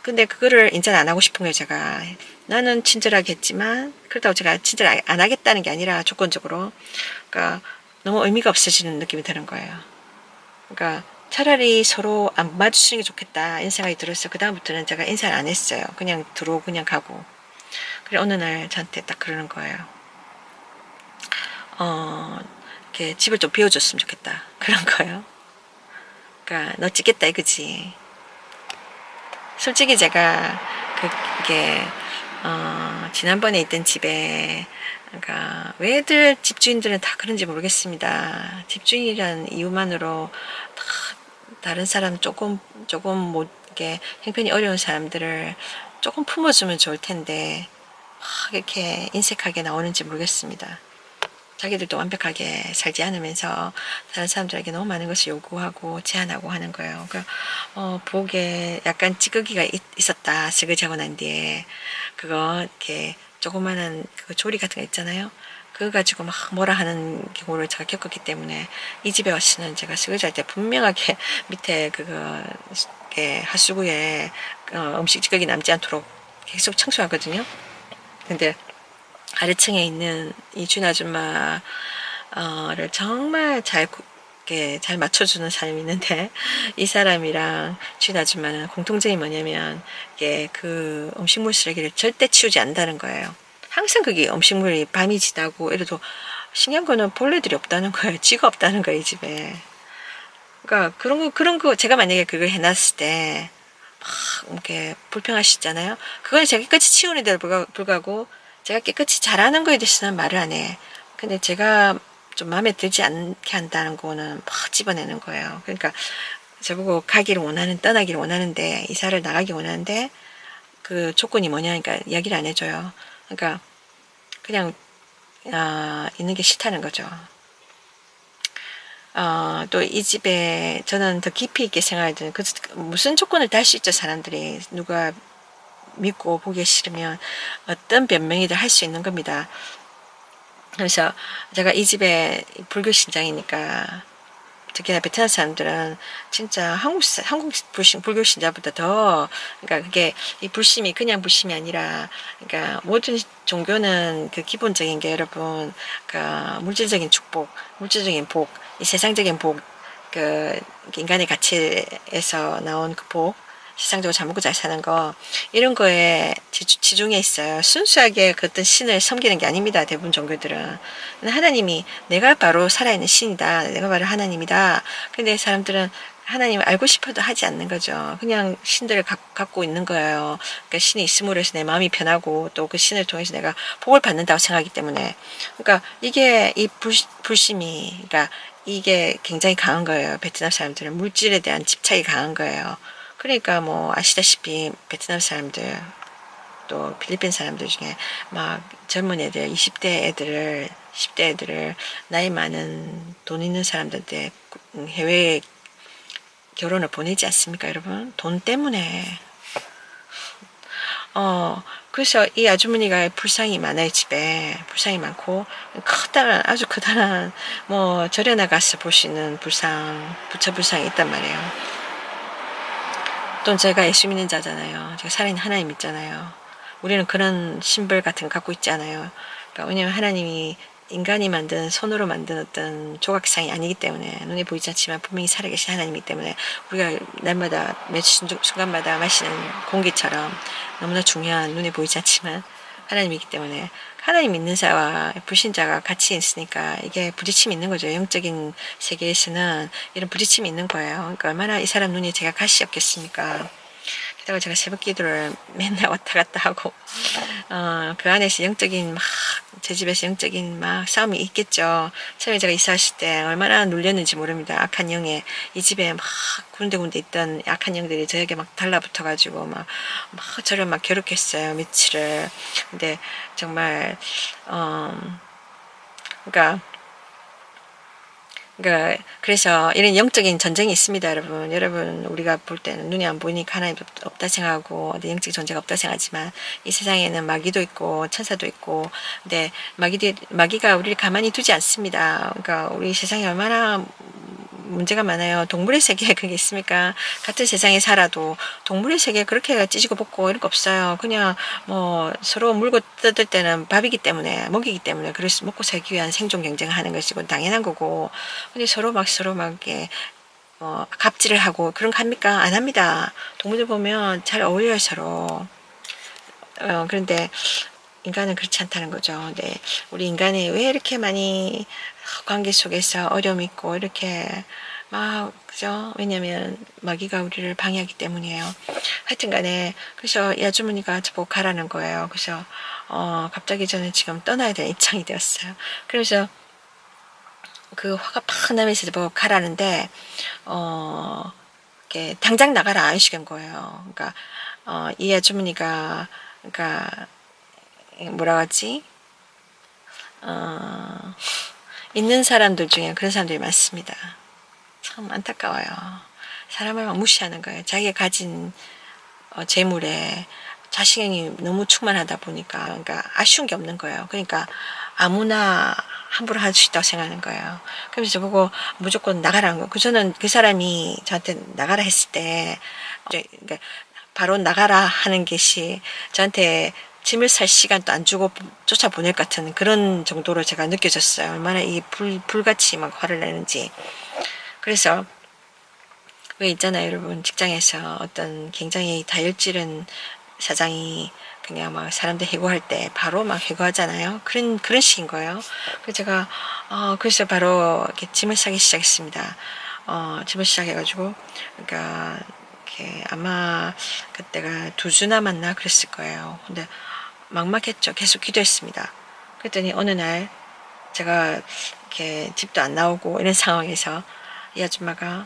근데 그거를 인정 안 하고 싶은 거예요. 제가 나는 친절하게 했지만 그렇다고 제가 친절 안 하겠다는 게 아니라 조건적으로 그러니까 너무 의미가 없어지는 느낌이 드는 거예요. 그러니까 차라리 서로 안 마주치는 게 좋겠다 이런 생각이 들어서 그 다음부터는 제가 인사를 안 했어요. 그냥 들어오고 그냥 가고. 그래 어느 날 저한테 딱 그러는 거예요. 이렇게 집을 좀 비워줬으면 좋겠다 그런 거예요. 그러니까 너 찍겠다 이거지. 솔직히 제가 그게 지난번에 있던 집에 그러니까 왜들 집주인들은 다 그런지 모르겠습니다. 집주인이라는 이유만으로 다른 사람 조금 못 이렇게 형편이 어려운 사람들을 조금 품어주면 좋을 텐데 이렇게 인색하게 나오는지 모르겠습니다. 자기들도 완벽하게 살지 않으면서 다른 사람들에게 너무 많은 것을 요구하고 제한하고 하는 거예요. 그러니까 부엌에 약간 찌꺼기가 있었다. 설거지하고 난 뒤에 그거 이렇게 조그마한 그 조리 같은 거 있잖아요. 그거 가지고 막 뭐라 하는 경우를 제가 겪었기 때문에 이 집에 와서는 제가 설거지할 때 분명하게 밑에 그거 이렇게 하수구에 음식 찌꺼기 남지 않도록 계속 청소하거든요. 근데 아래층에 있는 이 주인 아줌마를 정말 잘 맞춰주는 사람이 있는데 이 사람이랑 주인 아줌마는 공통점이 뭐냐면 이게 그 음식물 쓰레기를 절대 치우지 않는다는 거예요. 항상 그게 음식물이 밤이 지나고 이래도 신기한 거는 벌레들이 없다는 거예요. 쥐가 없다는 거예요, 이 집에. 그러니까 그런 거 제가 만약에 그걸 해놨을 때 막 이렇게 불평하시잖아요. 그걸 제가 깨끗이 치우는데도 불구하고 제가 깨끗이 잘하는 거에 대해서는 말을 안 해. 근데 제가 좀 마음에 들지 않게 한다는 거는 막 집어내는 거예요. 그러니까 저보고 가기를 원하는, 떠나기를 원하는데, 이사를 나가기 원하는데, 그 조건이 뭐냐니까 이야기를 안 해줘요. 그러니까 그냥 있는 게 싫다는 거죠. 또 이 집에 저는 더 깊이 있게 생각하던 무슨 조건을 다 할 수 있죠. 사람들이 누가 믿고 보기 싫으면 어떤 변명이든 할 수 있는 겁니다. 그래서 제가 이 집에 불교 신장이니까 특히나 베트남 사람들은 진짜 한국 불교 신자보다 더, 그러니까 그게 이 불심이 그냥 불심이 아니라, 그러니까 모든 종교는 그 기본적인 게 여러분, 그러니까 물질적인 축복, 물질적인 복, 이 세상적인 복, 그 인간의 가치에서 나온 그 복, 세상적으로 잘 먹고 잘 사는 거, 이런 거에 지중해 있어요. 순수하게 그 어떤 신을 섬기는 게 아닙니다. 대부분 종교들은. 하나님이 내가 바로 살아있는 신이다. 내가 바로 하나님이다. 근데 사람들은 하나님을 알고 싶어도 하지 않는 거죠. 그냥 신들을 갖고 있는 거예요. 그러니까 신이 있음으로 해서 내 마음이 편하고 또 그 신을 통해서 내가 복을 받는다고 생각하기 때문에. 그러니까 이게 이 불심이, 그러니까 이게 굉장히 강한 거예요. 베트남 사람들은 물질에 대한 집착이 강한 거예요. 그러니까 뭐 아시다시피 베트남 사람들 또 필리핀 사람들 중에 막 젊은 애들 20대 애들을 10대 애들을 나이 많은 돈 있는 사람들한테 해외에 결혼을 보내지 않습니까, 여러분? 돈 때문에. 그래서 이 아주머니가 불상이 많아요, 집에. 불상이 많고, 아주 커다란, 뭐, 절에 나가서 보시는 불상, 부처 불상이 있단 말이에요. 또 제가 예수 믿는 자잖아요. 제가 살아있는 하나님 믿잖아요. 우리는 그런 신벌 같은 거 갖고 있지 않아요. 그러니까 왜냐면 하나님이 인간이 만든, 손으로 만든 어떤 조각상이 아니기 때문에, 눈에 보이지 않지만 분명히 살아계신 하나님이기 때문에 우리가 날마다 매 순간마다 마시는 공기처럼 너무나 중요한, 눈에 보이지 않지만 하나님이기 때문에 하나님 믿는 자와 불신자가 같이 있으니까 이게 부딪힘이 있는 거죠. 영적인 세계에서는 이런 부딪힘이 있는 거예요. 그러니까 얼마나 이 사람 눈에 제가 가시 없겠습니까? 게다가 제가 새벽 기도를 맨날 왔다 갔다 하고, 그 안에서 영적인 제 집에서 영적인 싸움이 있겠죠. 처음에 제가 이사했을 때 얼마나 눌렸는지 모릅니다. 악한 영에, 이 집에 군데군데 있던 악한 영들이 저에게 달라붙어가지고 저를 괴롭혔어요. 며칠을. 근데 정말, 그래서 이런 영적인 전쟁이 있습니다, 여러분. 여러분, 우리가 볼 때는 눈이 안 보이니까 하나님 없다 생각하고, 영적 존재가 없다 생각하지만, 이 세상에는 마귀도 있고, 천사도 있고, 근데 마귀가 우리를 가만히 두지 않습니다. 그러니까 우리 세상에 얼마나 문제가 많아요. 동물의 세계에 그게 있습니까? 같은 세상에 살아도 동물의 세계에 그렇게 찌지고 볶고 이런 거 없어요. 그냥 뭐 서로 물고 뜯을 때는 밥이기 때문에, 먹이기 때문에 그래서 먹고 살기 위한 생존 경쟁을 하는 것이고 당연한 거고. 근데 서로 이렇게 갑질을 하고 그런 거 합니까? 안 합니다. 동물들 보면 잘 어울려요, 서로. 그런데 인간은 그렇지 않다는 거죠. 네. 우리 인간이 왜 이렇게 많이 관계 속에서 어려움이 있고, 이렇게 그죠? 왜냐면, 마귀가 우리를 방해하기 때문이에요. 하여튼 간에, 그래서 이 아주머니가 저보고 가라는 거예요. 그래서, 갑자기 저는 지금 떠나야 될 입장이 되었어요. 그래서, 그 화가 팍 나면서 저보고 가라는데, 이렇게 당장 나가라 아시는 거예요. 그러니까, 이 아주머니가, 그러니까, 뭐라 하지? 있는 사람들 중에 그런 사람들이 많습니다. 참 안타까워요. 사람을 무시하는 거예요. 자기가 가진 재물에 자신이 너무 충만하다 보니까, 그러니까 아쉬운 게 없는 거예요. 그러니까 아무나 함부로 할 수 있다고 생각하는 거예요. 그래서 저보고 무조건 나가라는 거예요. 저는 그 사람이 저한테 나가라 했을 때, 그러니까 바로 나가라 하는 것이 저한테 짐을 살 시간도 안 주고 쫓아보낼 것 같은 그런 정도로 제가 느껴졌어요. 얼마나 이 불같이 화를 내는지. 그래서 왜 있잖아요, 여러분. 직장에서 어떤 굉장히 다혈질은 사장이 그냥 막 사람들 해고할 때 바로 막 해고하잖아요. 그런 식인 거예요. 그래서 제가 그래서 바로 이렇게 짐을 싸기 시작했습니다. 짐을 시작해가지고 그러니까 이렇게 아마 그때가 2주 남았나 그랬을 거예요. 근데 막막했죠. 계속 기도했습니다. 그랬더니 어느 날 제가 이렇게 집도 안 나오고 이런 상황에서 이 아줌마가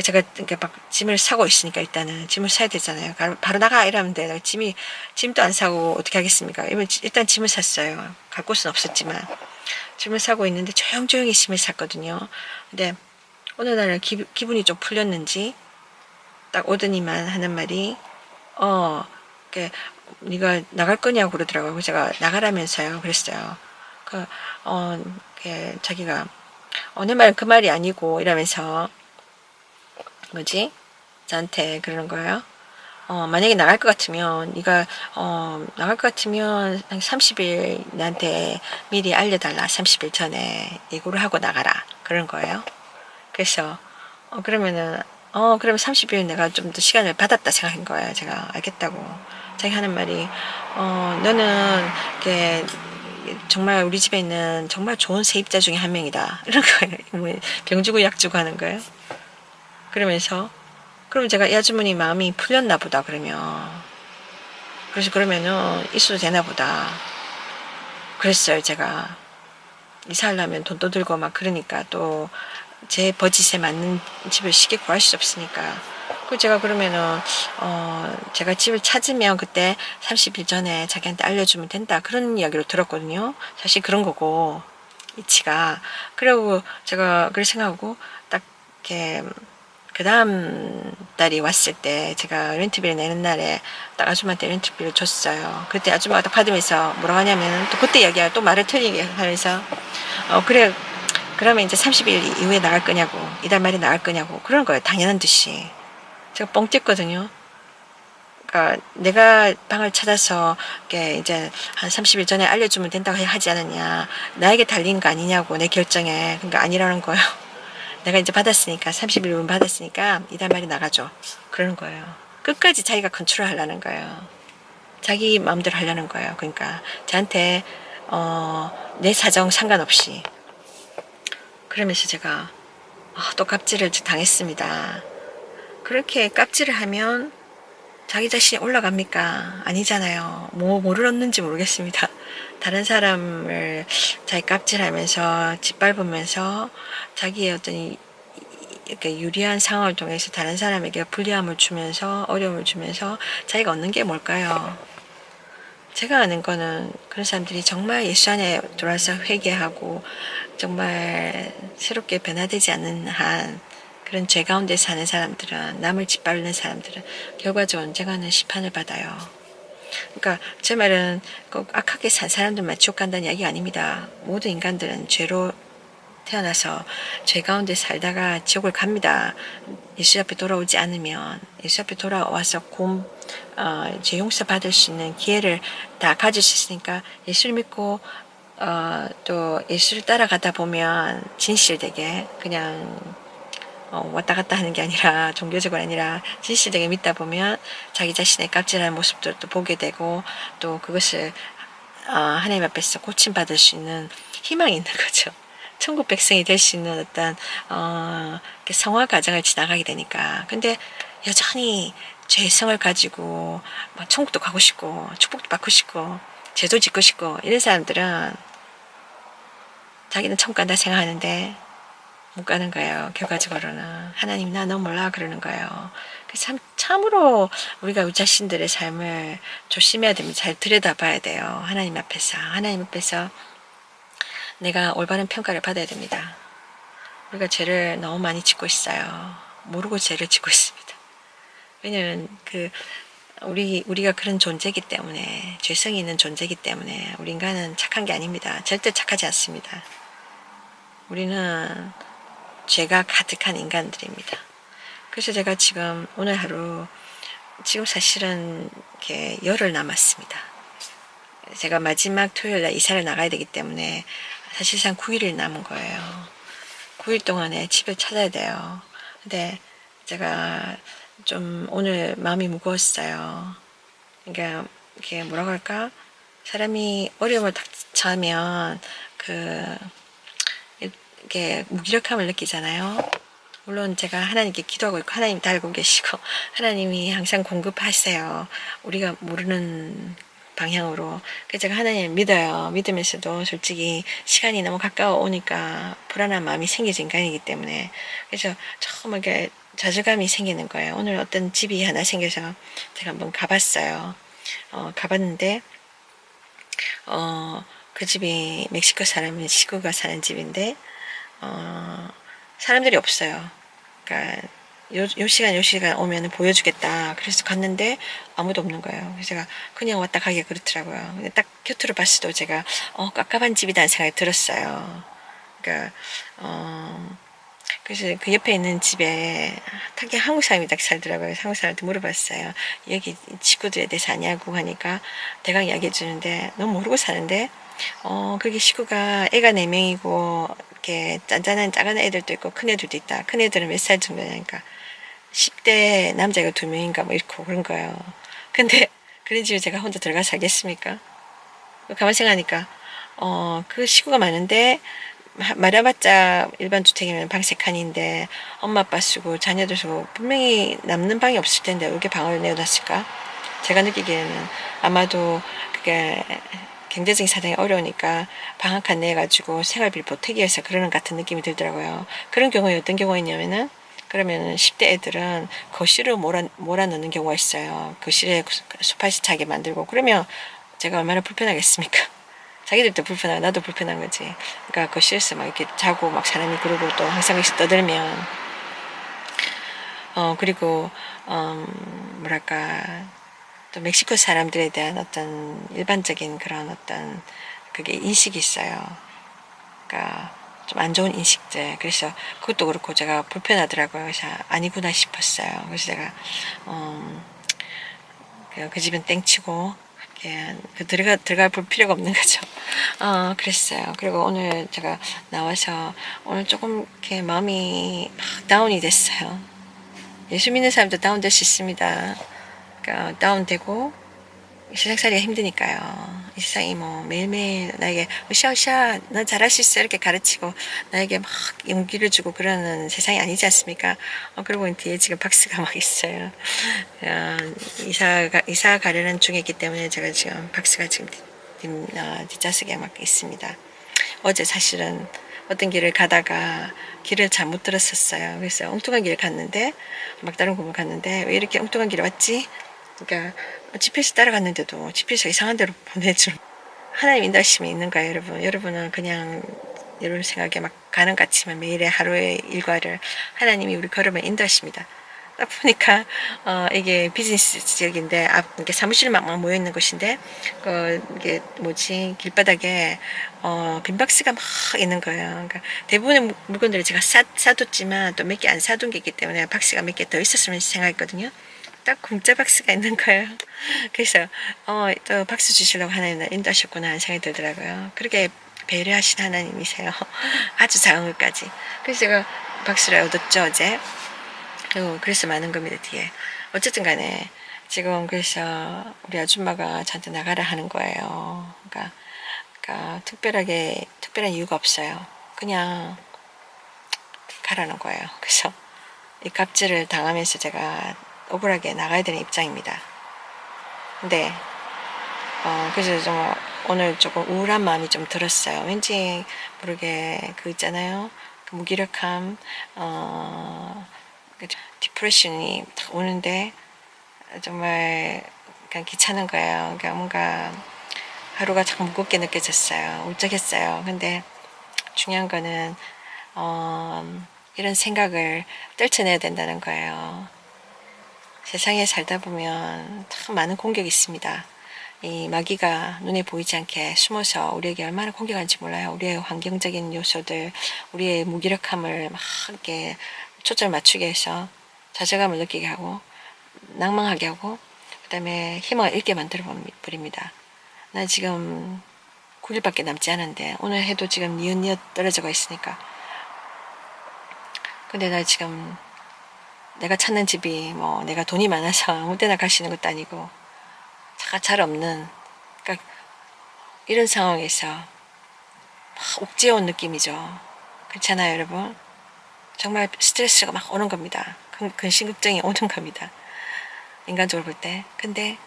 제가 이렇게 막 짐을 사고 있으니까 일단은 짐을 사야 되잖아요. 바로 나가 이러는데 짐도 안 사고 어떻게 하겠습니까? 일단 짐을 샀어요. 갈 곳은 없었지만 짐을 사고 있는데 조용조용히 짐을 샀거든요. 근데 어느 날은 기분이 좀 풀렸는지 딱 오더니만 하는 말이 이렇게 네가 나갈 거냐고 그러더라고요. 그래서 제가 나가라면서요. 그랬어요. 자기가 내 말은 그 말이 아니고 이러면서 뭐지? 저한테 그러는 거예요. 만약에 나갈 것 같으면 네가 나갈 것 같으면 한 30일 나한테 미리 알려달라. 30일 전에 예고를 하고 나가라. 그런 거예요. 그래서 그러면은 그러면 30일 내가 좀 더 시간을 받았다 생각한 거예요. 제가 알겠다고. 자기 하는 말이 너는 이렇게 정말 우리 집에 있는 정말 좋은 세입자 중에 한 명이다. 이런 거예요. 뭐 병 주고 약 주고 하는 거예요. 그러면서 그럼 제가 이 아주머니 마음이 풀렸나 보다 그러면 그래서 그러면은 있어도 되나 보다 그랬어요. 제가 이사하려면 돈도 들고 막 그러니까 또 제 버짓에 맞는 집을 쉽게 구할 수 없으니까 그 제가 그러면은 제가 집을 찾으면 그때 30일 전에 자기한테 알려주면 된다 그런 이야기로 들었거든요. 사실 그런 거고 이치가 그리고 제가 그렇게 생각하고 딱 이렇게 그 다음 달이 왔을 때 제가 렌트비를 내는 날에 딱 아줌마한테 렌트비를 줬어요. 그때 아줌마가 딱 받으면서 뭐라고 하냐면 또 그때 이야기야 또 말을 틀리게 하면서 그래 그러면 이제 30일 이후에 나갈 거냐고 이달 말에 나갈 거냐고 그런 거예요. 당연한 듯이 제가 뻥 뛰었거든요. 그러니까 내가 방을 찾아서 이제 한 30일 전에 알려주면 된다고 하지 않았냐 나에게 달린 거 아니냐고 내 결정에 그러니까 아니라는 거예요. 내가 이제 받았으니까 30일 받았으니까 이달 말에 나가줘 그러는 거예요. 끝까지 자기가 컨트롤 하려는 거예요. 자기 마음대로 하려는 거예요. 그러니까 저한테 내 사정 상관없이 그러면서 제가 또 깝질을 당했습니다. 그렇게 깝질을 하면 자기 자신이 올라갑니까? 아니잖아요. 뭐를 얻는지 모르겠습니다. 다른 사람을 자기 깝질하면서 짓밟으면서 자기의 어떤 이렇게 유리한 상황을 통해서 다른 사람에게 불리함을 주면서 어려움을 주면서 자기가 얻는 게 뭘까요? 제가 아는 거는 그런 사람들이 정말 예수 안에 들어와서 회개하고 정말 새롭게 변화되지 않는 한 그런 죄 가운데 사는 사람들은 남을 짓밟는 사람들은 결과적으로 언젠가는 심판을 받아요. 그러니까 제 말은 꼭 악하게 산 사람들만 지옥 간다는 이야기가 아닙니다. 모든 인간들은 죄로 태어나서 죄 가운데 살다가 지옥을 갑니다. 예수 앞에 돌아오지 않으면 예수 앞에 돌아와서 죄 용서 받을 수 있는 기회를 다 가질 수 있으니까 예수를 믿고 또 예수를 따라가다 보면 진실되게 그냥 왔다 갔다 하는 게 아니라 종교적으로 아니라 진실되게 믿다 보면 자기 자신의 깝질한 모습들도 보게 되고 또 그것을 하나님 앞에서 고침받을 수 있는 희망이 있는 거죠. 천국 백성이 될 수 있는 어떤 성화 과정을 지나가게 되니까. 근데 여전히 죄성을 가지고 막 천국도 가고 싶고 축복도 받고 싶고 죄도 짓고 싶고 이런 사람들은 자기는 천국 간다 생각하는데 못 가는 거예요. 결과적으로는 하나님 나 너 몰라 그러는 거예요. 참으로 우리가 우리 자신들의 삶을 조심해야 됩니다. 잘 들여다봐야 돼요. 하나님 앞에서 내가 올바른 평가를 받아야 됩니다. 우리가 죄를 너무 많이 짓고 있어요. 모르고 죄를 짓고 있습니다. 왜냐면 우리가 그런 존재이기 때문에 죄성이 있는 존재이기 때문에 우리 인간은 착한 게 아닙니다. 절대 착하지 않습니다. 우리는 죄가 가득한 인간들입니다. 그래서 제가 지금 오늘 하루 지금 사실은 이렇게 열흘 남았습니다. 제가 마지막 토요일날 이사를 나가야 되기 때문에 사실상 9일이 남은 거예요. 9일 동안에 집을 찾아야 돼요. 근데 제가 좀 오늘 마음이 무거웠어요. 그러니까 이게 뭐라고 할까? 사람이 어려움을 닥 처하면 이게 무기력함을 느끼잖아요. 물론 제가 하나님께 기도하고 있고 하나님 다 알고 계시고 하나님이 항상 공급하세요. 우리가 모르는 방향으로. 그래서 제가 하나님을 믿어요. 믿으면서도 솔직히 시간이 너무 가까워 오니까 불안한 마음이 생기진 인간이기 때문에 그래서 처음 이렇게 좌절감이 생기는 거예요. 오늘 어떤 집이 하나 생겨서 제가 한번 가봤어요. 가봤는데 그 집이 멕시코 사람이 식구가 사는 집인데 사람들이 없어요. 그러니까 요 시간 오면 보여주겠다. 그래서 갔는데 아무도 없는 거예요. 그래서 제가 그냥 왔다 가기 그렇더라고요. 근데 딱 곁으로 봤을 때 제가 깝깝한 집이다는 생각이 들었어요. 그러니까 그래서 그 옆에 있는 집에 타기 한국 사람이 딱 살더라고요. 한국 사람한테 물어봤어요. 여기 식구들에 대해서 아냐고 하니까 대강 이야기해 주는데 너무 모르고 사는데 그게 식구가 애가 4명이고 이렇게 짠짠한 작은 애들도 있고 큰 애들도 있다. 큰 애들은 몇 살 정도냐니까 10대 남자가 2명인가 뭐 이렇게 그런 거예요. 근데 그런 집에 제가 혼자 들어가 살겠습니까? 가만 생각하니까 그 식구가 많은데 말해봤자 일반 주택이면 방 3칸인데 엄마 아빠 쓰고 자녀들 쓰고 분명히 남는 방이 없을 텐데 왜 이렇게 방을 내어놨을까? 제가 느끼기에는 아마도 그게 경제적인 사정이 어려우니까 방 한 칸 내가지고 생활비를 보태기 위해서 그러는 같은 느낌이 들더라고요. 그런 경우에 어떤 경우가 있냐면은 그러면 10대 애들은 거실을 몰아넣는 경우가 있어요. 거실에 소파시 차게 만들고 그러면 제가 얼마나 불편하겠습니까? 자기들도 불편하고 나도 불편한 거지. 그러니까 거실에서 막 이렇게 자고 막 사람이 그러고 또 항상 여기서 떠들면 그리고 뭐랄까 또 멕시코 사람들에 대한 어떤 일반적인 그런 어떤 그게 인식이 있어요. 그러니까 좀 안 좋은 인식들. 그래서 그것도 그렇고 제가 불편하더라고요. 그래서 아니구나 싶었어요. 그래서 제가 그 집은 땡치고 들어가 볼 필요가 없는 거죠. 그랬어요. 그리고 오늘 제가 나와서 오늘 조금 이렇게 마음이 막 다운이 됐어요. 예수 믿는 사람도 다운될 수 있습니다. 그러니까 다운되고 세상살이가 힘드니까요. 이 세상이 뭐 매일매일 나에게 으쌰으쌰 너 잘할 수 있어 이렇게 가르치고 나에게 막 용기를 주고 그러는 세상이 아니지 않습니까? 그리고 뒤에 지금 박스가 막 있어요. 이사 가려는 중에 있기 때문에 제가 지금 박스가 지금 뒷좌석에 막 있습니다. 어제 사실은 어떤 길을 가다가 길을 잘못 들었었어요. 그래서 엉뚱한 길을 갔는데 막다른 곳을 갔는데 왜 이렇게 엉뚱한 길을 왔지? 그러니까 GPS 따라갔는데도 GPS 이상한 데로 보내줄 하나님 인도하심이 있는 거예요, 여러분. 여러분은 그냥 여러분 생각에 막 가는 같지만 매일의 하루의 일과를 하나님이 우리 걸으면 인도하십니다. 딱 보니까 이게 비즈니스 지역인데 이게 사무실만 막 모여 있는 곳인데 이게 뭐지 길바닥에 빈 박스가 막 있는 거예요. 그러니까 대부분의 물건들을 제가 사뒀지만 또 몇 개 안 사둔 게 있기 때문에 박스가 몇 개 더 있었으면 생각했거든요. 딱 공짜 박스가 있는 거예요. 그래서 또 박스 주시려고 하나님 날 인도하셨구나 하는 생각이 들더라고요. 그렇게 배려하신 하나님이세요. 아주 작은 것까지. 그래서 제가 박스를 얻었죠 어제. 그래서 많은 겁니다 뒤에. 어쨌든 간에 지금 그래서 우리 아줌마가 저한테 나가라 하는 거예요. 그러니까 특별한 이유가 없어요. 그냥 가라는 거예요. 그래서 이 갑질을 당하면서 제가 억울하게 나가야 되는 입장입니다. 근데 그래서 좀 오늘 조금 우울한 마음이 좀 들었어요. 왠지 모르게 그 있잖아요. 그 무기력함, 디프레션이 딱 오는데 정말 그냥 귀찮은 거예요. 그러니까 뭔가 하루가 참 무겁게 느껴졌어요. 울적했어요. 근데 중요한 거는 이런 생각을 떨쳐내야 된다는 거예요. 세상에 살다 보면 참 많은 공격이 있습니다. 이 마귀가 눈에 보이지 않게 숨어서 우리에게 얼마나 공격하는지 몰라요. 우리의 환경적인 요소들, 우리의 무기력함을 막 이렇게 초점을 맞추게 해서 좌절감을 느끼게 하고 낭망하게 하고 그 다음에 희망을 잃게 만들어 버립니다. 나 지금 9일밖에 남지 않은데 오늘 해도 지금 니엇니엇 떨어져가 있으니까 근데 나 지금 내가 찾는 집이 뭐 내가 돈이 많아서 아무 데나 갈 수 있는 것도 아니고 차가 잘 없는, 그러니까 이런 상황에서 막 옥죄어 온 느낌이죠. 그렇잖아요, 여러분. 정말 스트레스가 막 오는 겁니다. 근심걱정이 오는 겁니다. 인간적으로 볼 때. 근데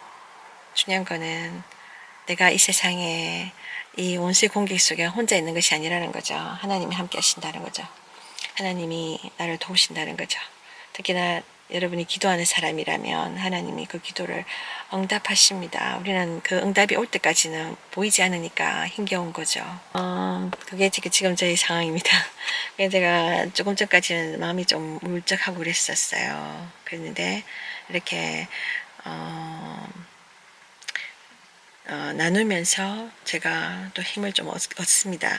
중요한 거는 내가 이 세상에 이 원수의 공격 속에 혼자 있는 것이 아니라는 거죠. 하나님이 함께 하신다는 거죠. 하나님이 나를 도우신다는 거죠. 특히나 여러분이 기도하는 사람이라면 하나님이 그 기도를 응답하십니다. 우리는 그 응답이 올 때까지는 보이지 않으니까 힘겨운 거죠. 그게 지금 저희 상황입니다. 제가 조금 전까지는 마음이 좀 울적하고 그랬었어요. 그랬는데 이렇게 나누면서 제가 또 힘을 좀 얻습니다.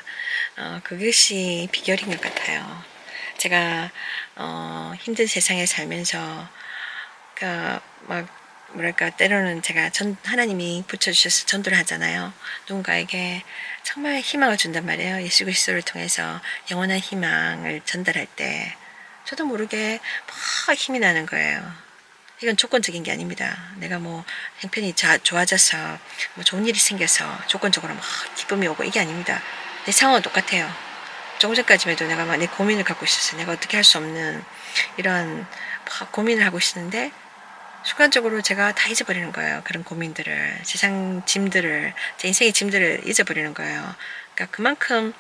그것이 비결인 것 같아요. 제가 힘든 세상에 살면서 막 뭐랄까 때로는 제가 하나님이 붙여주셔서 전도를 하잖아요. 누군가에게 정말 희망을 준단 말이에요. 예수 그리스도를 통해서 영원한 희망을 전달할 때 저도 모르게 막 힘이 나는 거예요. 이건 조건적인 게 아닙니다. 내가 뭐 형편이 좋아져서 뭐 좋은 일이 생겨서 조건적으로 막 기쁨이 오고 이게 아닙니다. 내 상황은 똑같아요. 조금 전까지만 해도 내가 막 내 고민을 갖고 있었어요. 내가 어떻게 할 수 없는 이런 막 고민을 하고 있었는데 순간적으로 제가 다 잊어버리는 거예요. 그런 고민들을, 세상 짐들을, 제 인생의 짐들을 잊어버리는 거예요. 그러니까 그만큼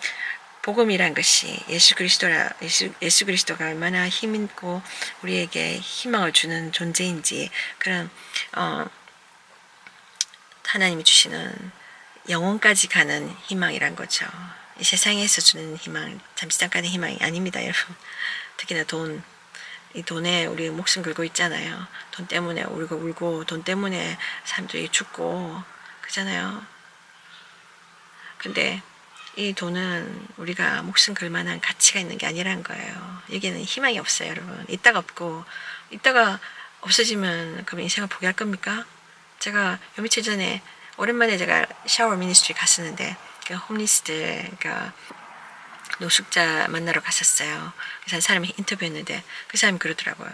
복음이란 것이 예수 그리스도가 얼마나 힘있고 우리에게 희망을 주는 존재인지 그런 하나님이 주시는 영혼까지 가는 희망이란 거죠. 이 세상에서 주는 희망, 잠시 잠깐의 희망이 아닙니다, 여러분. 특히나 이 돈에 우리 목숨 걸고 있잖아요. 돈 때문에 울고 돈 때문에 사람들이 죽고 그잖아요. 근데 이 돈은 우리가 목숨 걸 만한 가치가 있는 게 아니라는 거예요. 여기는 희망이 없어요, 여러분. 이따가 없고 이따가 없어지면 그럼 인생을 포기할 겁니까? 제가 요 며칠 전에 오랜만에 제가 샤워 미니스트리 갔었는데 그 홈리스들 그러니까 노숙자 만나러 갔었어요. 그래서 한 사람이 인터뷰했는데 그 사람이 그러더라고요.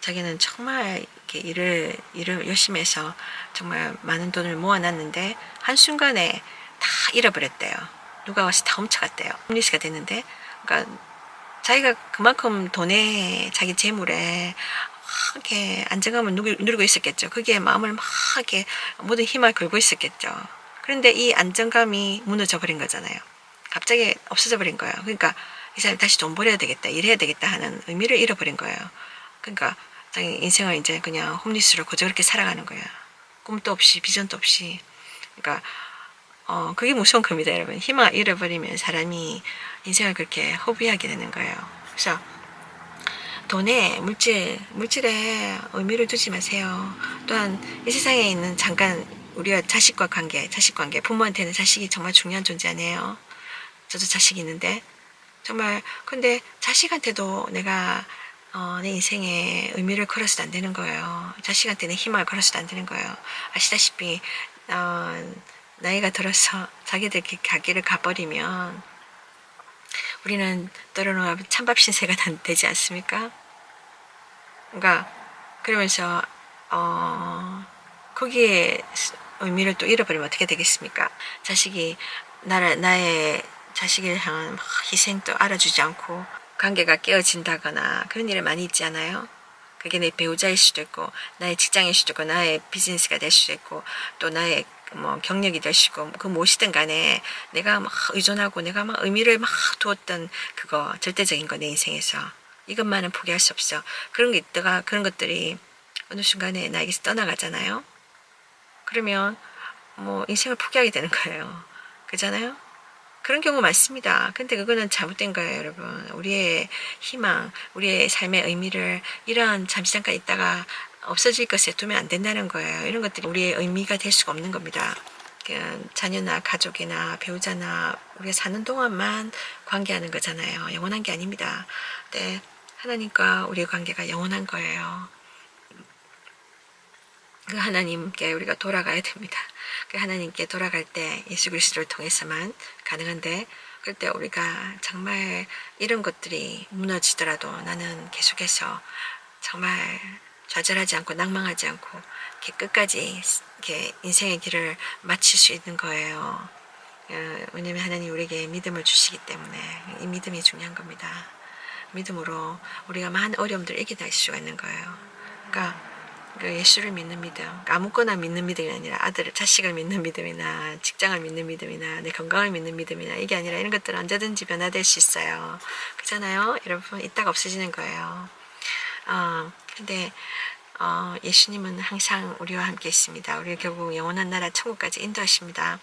자기는 정말 이렇게 일을 열심히 해서 정말 많은 돈을 모아놨는데 한순간에 다 잃어버렸대요. 누가 와서 다 훔쳐갔대요. 홈리스가 됐는데 그러니까 자기가 그만큼 돈에 자기 재물에 막 이렇게 안정감을 누리고 있었겠죠. 거기에 마음을 막 이렇게 모든 힘을 걸고 있었겠죠. 그런데 이 안정감이 무너져 버린 거잖아요. 갑자기 없어져 버린 거예요. 그러니까 이 사람이 다시 돈 벌어야 되겠다, 일해야 되겠다 하는 의미를 잃어버린 거예요. 그러니까 자기 인생을 이제 그냥 홈리스로 그저 그렇게 살아가는 거예요. 꿈도 없이 비전도 없이. 그러니까 그게 무서운 겁니다, 여러분. 희망을 잃어버리면 사람이 인생을 그렇게 허비하게 되는 거예요. 그래서 돈에 물질에 의미를 두지 마세요. 또한 이 세상에 있는 잠깐 우리가 자식 관계, 부모한테는 자식이 정말 중요한 존재 아니에요. 저도 자식이 있는데 정말 근데 자식한테도 내가 내 인생에 의미를 걸어서도 안 되는 거예요. 자식한테는 희망을 걸어서도 안 되는 거예요. 아시다시피 나이가 들어서 자기들 가기를 가버리면 우리는 때로는 찬밥 신세가 되지 않습니까? 그러니까 그러면서 거기에 의미를 또 잃어버리면 어떻게 되겠습니까? 자식이 나의 자식을 향한 희생도 알아주지 않고 관계가 깨어진다거나 그런 일이 많이 있지 않아요? 그게 내 배우자일 수도 있고 나의 직장일 수도 있고 나의 비즈니스가 될 수도 있고 또 나의 뭐 경력이 될 수도 있고 그 무엇이든 간에 내가 막 의존하고 내가 막 의미를 막 두었던 그거 절대적인 거 내 인생에서 이것만은 포기할 수 없어. 그런 게 있다가 그런 것들이 어느 순간에 나에게서 떠나가잖아요. 그러면 뭐 인생을 포기하게 되는 거예요. 그잖아요? 그런 경우 많습니다. 근데 그거는 잘못된 거예요, 여러분. 우리의 희망, 우리의 삶의 의미를 이런 잠시 잠깐 있다가 없어질 것에 두면 안 된다는 거예요. 이런 것들이 우리의 의미가 될 수가 없는 겁니다. 자녀나 가족이나 배우자나 우리가 사는 동안만 관계하는 거잖아요. 영원한 게 아닙니다. 네, 하나님과 우리의 관계가 영원한 거예요. 그 하나님께 우리가 돌아가야 됩니다. 그 하나님께 돌아갈 때 예수 그리스도를 통해서만 가능한데 그럴 때 우리가 정말 이런 것들이 무너지더라도 나는 계속해서 정말 좌절하지 않고 낭망하지 않고 이렇게 끝까지 이렇게 인생의 길을 마칠 수 있는 거예요. 왜냐면 하나님 우리에게 믿음을 주시기 때문에 이 믿음이 중요한 겁니다. 믿음으로 우리가 많은 어려움들을 이겨낼 수가 있는 거예요. 그러니까 예수를 믿는 믿음, 그러니까 아무거나 믿는 믿음이 아니라 자식을 믿는 믿음이나 직장을 믿는 믿음이나 내 건강을 믿는 믿음이나 이게 아니라 이런 것들은 언제든지 변화될 수 있어요. 그렇잖아요, 여러분. 이따가 없어지는 거예요. 근데 예수님은 항상 우리와 함께 있습니다. 우리를 결국 영원한 나라 천국까지 인도하십니다.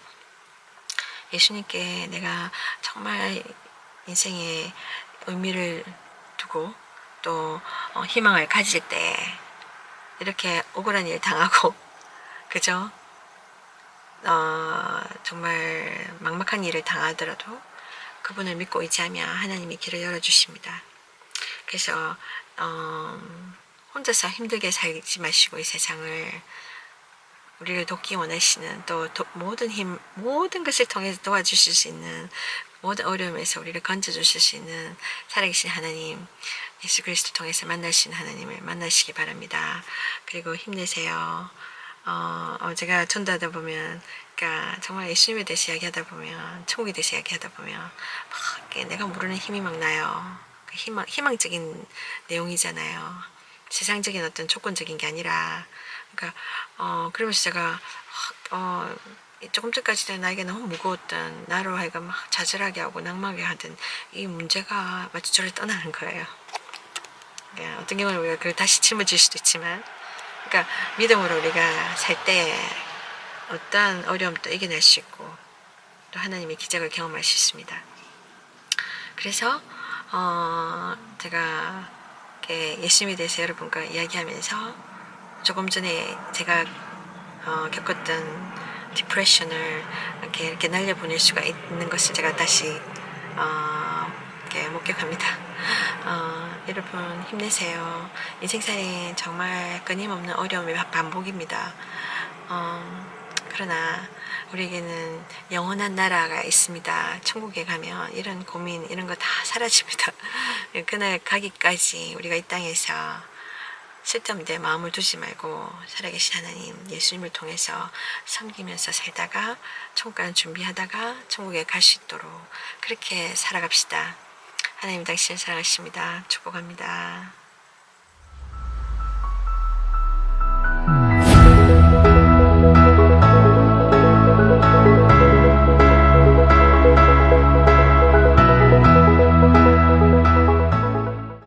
예수님께 내가 정말 인생에 의미를 두고 또 희망을 가질 때 이렇게 억울한 일 당하고 그죠? 정말 막막한 일을 당하더라도 그분을 믿고 의지하면 하나님이 길을 열어주십니다. 그래서 혼자서 힘들게 살지 마시고 이 세상을 우리를 돕기 원하시는 또 모든 것을 통해서 도와주실 수 있는 모든 어려움에서 우리를 건져주실 수 있는 살아계신 하나님, 예수 그리스도 통해서 만나신 하나님을 만나시기 바랍니다. 그리고 힘내세요. 제가 전도하다 보면, 그러니까 정말 예수님에 대해서 이야기하다 보면, 천국에 대해서 이야기하다 보면, 막 내가 모르는 힘이 막 나요. 희망적인 내용이잖아요. 세상적인 어떤 조건적인 게 아니라, 그러니까 그러면서 제가 조금 전까지는 나에게 너무 무거웠던 나로 하여금 막 좌절하게 하고 낭망하게 하던 이 문제가 마치 저를 떠나는 거예요. 그러니까 어떤 경우는 우리가 그걸 다시 짊어질 수도 있지만, 그러니까 믿음으로 우리가 살 때 어떤 어려움도 이겨낼 수 있고 또 하나님의 기적을 경험할 수 있습니다. 그래서 제가 예수님에 대해서 여러분과 이야기하면서 조금 전에 제가 겪었던 디프레션을 이렇게 날려보낼 수가 있는 것을 제가 다시 이렇게 목격합니다. 여러분 힘내세요. 인생살이 정말 끊임없는 어려움의 반복입니다. 그러나 우리에게는 영원한 나라가 있습니다. 천국에 가면 이런 고민 이런 거 다 사라집니다. 그날 가기까지 우리가 이 땅에서 쓸데없는 데 마음을 두지 말고 살아계신 하나님 예수님을 통해서 섬기면서 살다가 천국 가는 준비하다가 천국에 갈 수 있도록 그렇게 살아갑시다. 하나님 당신을 사랑하십니다. 축복합니다.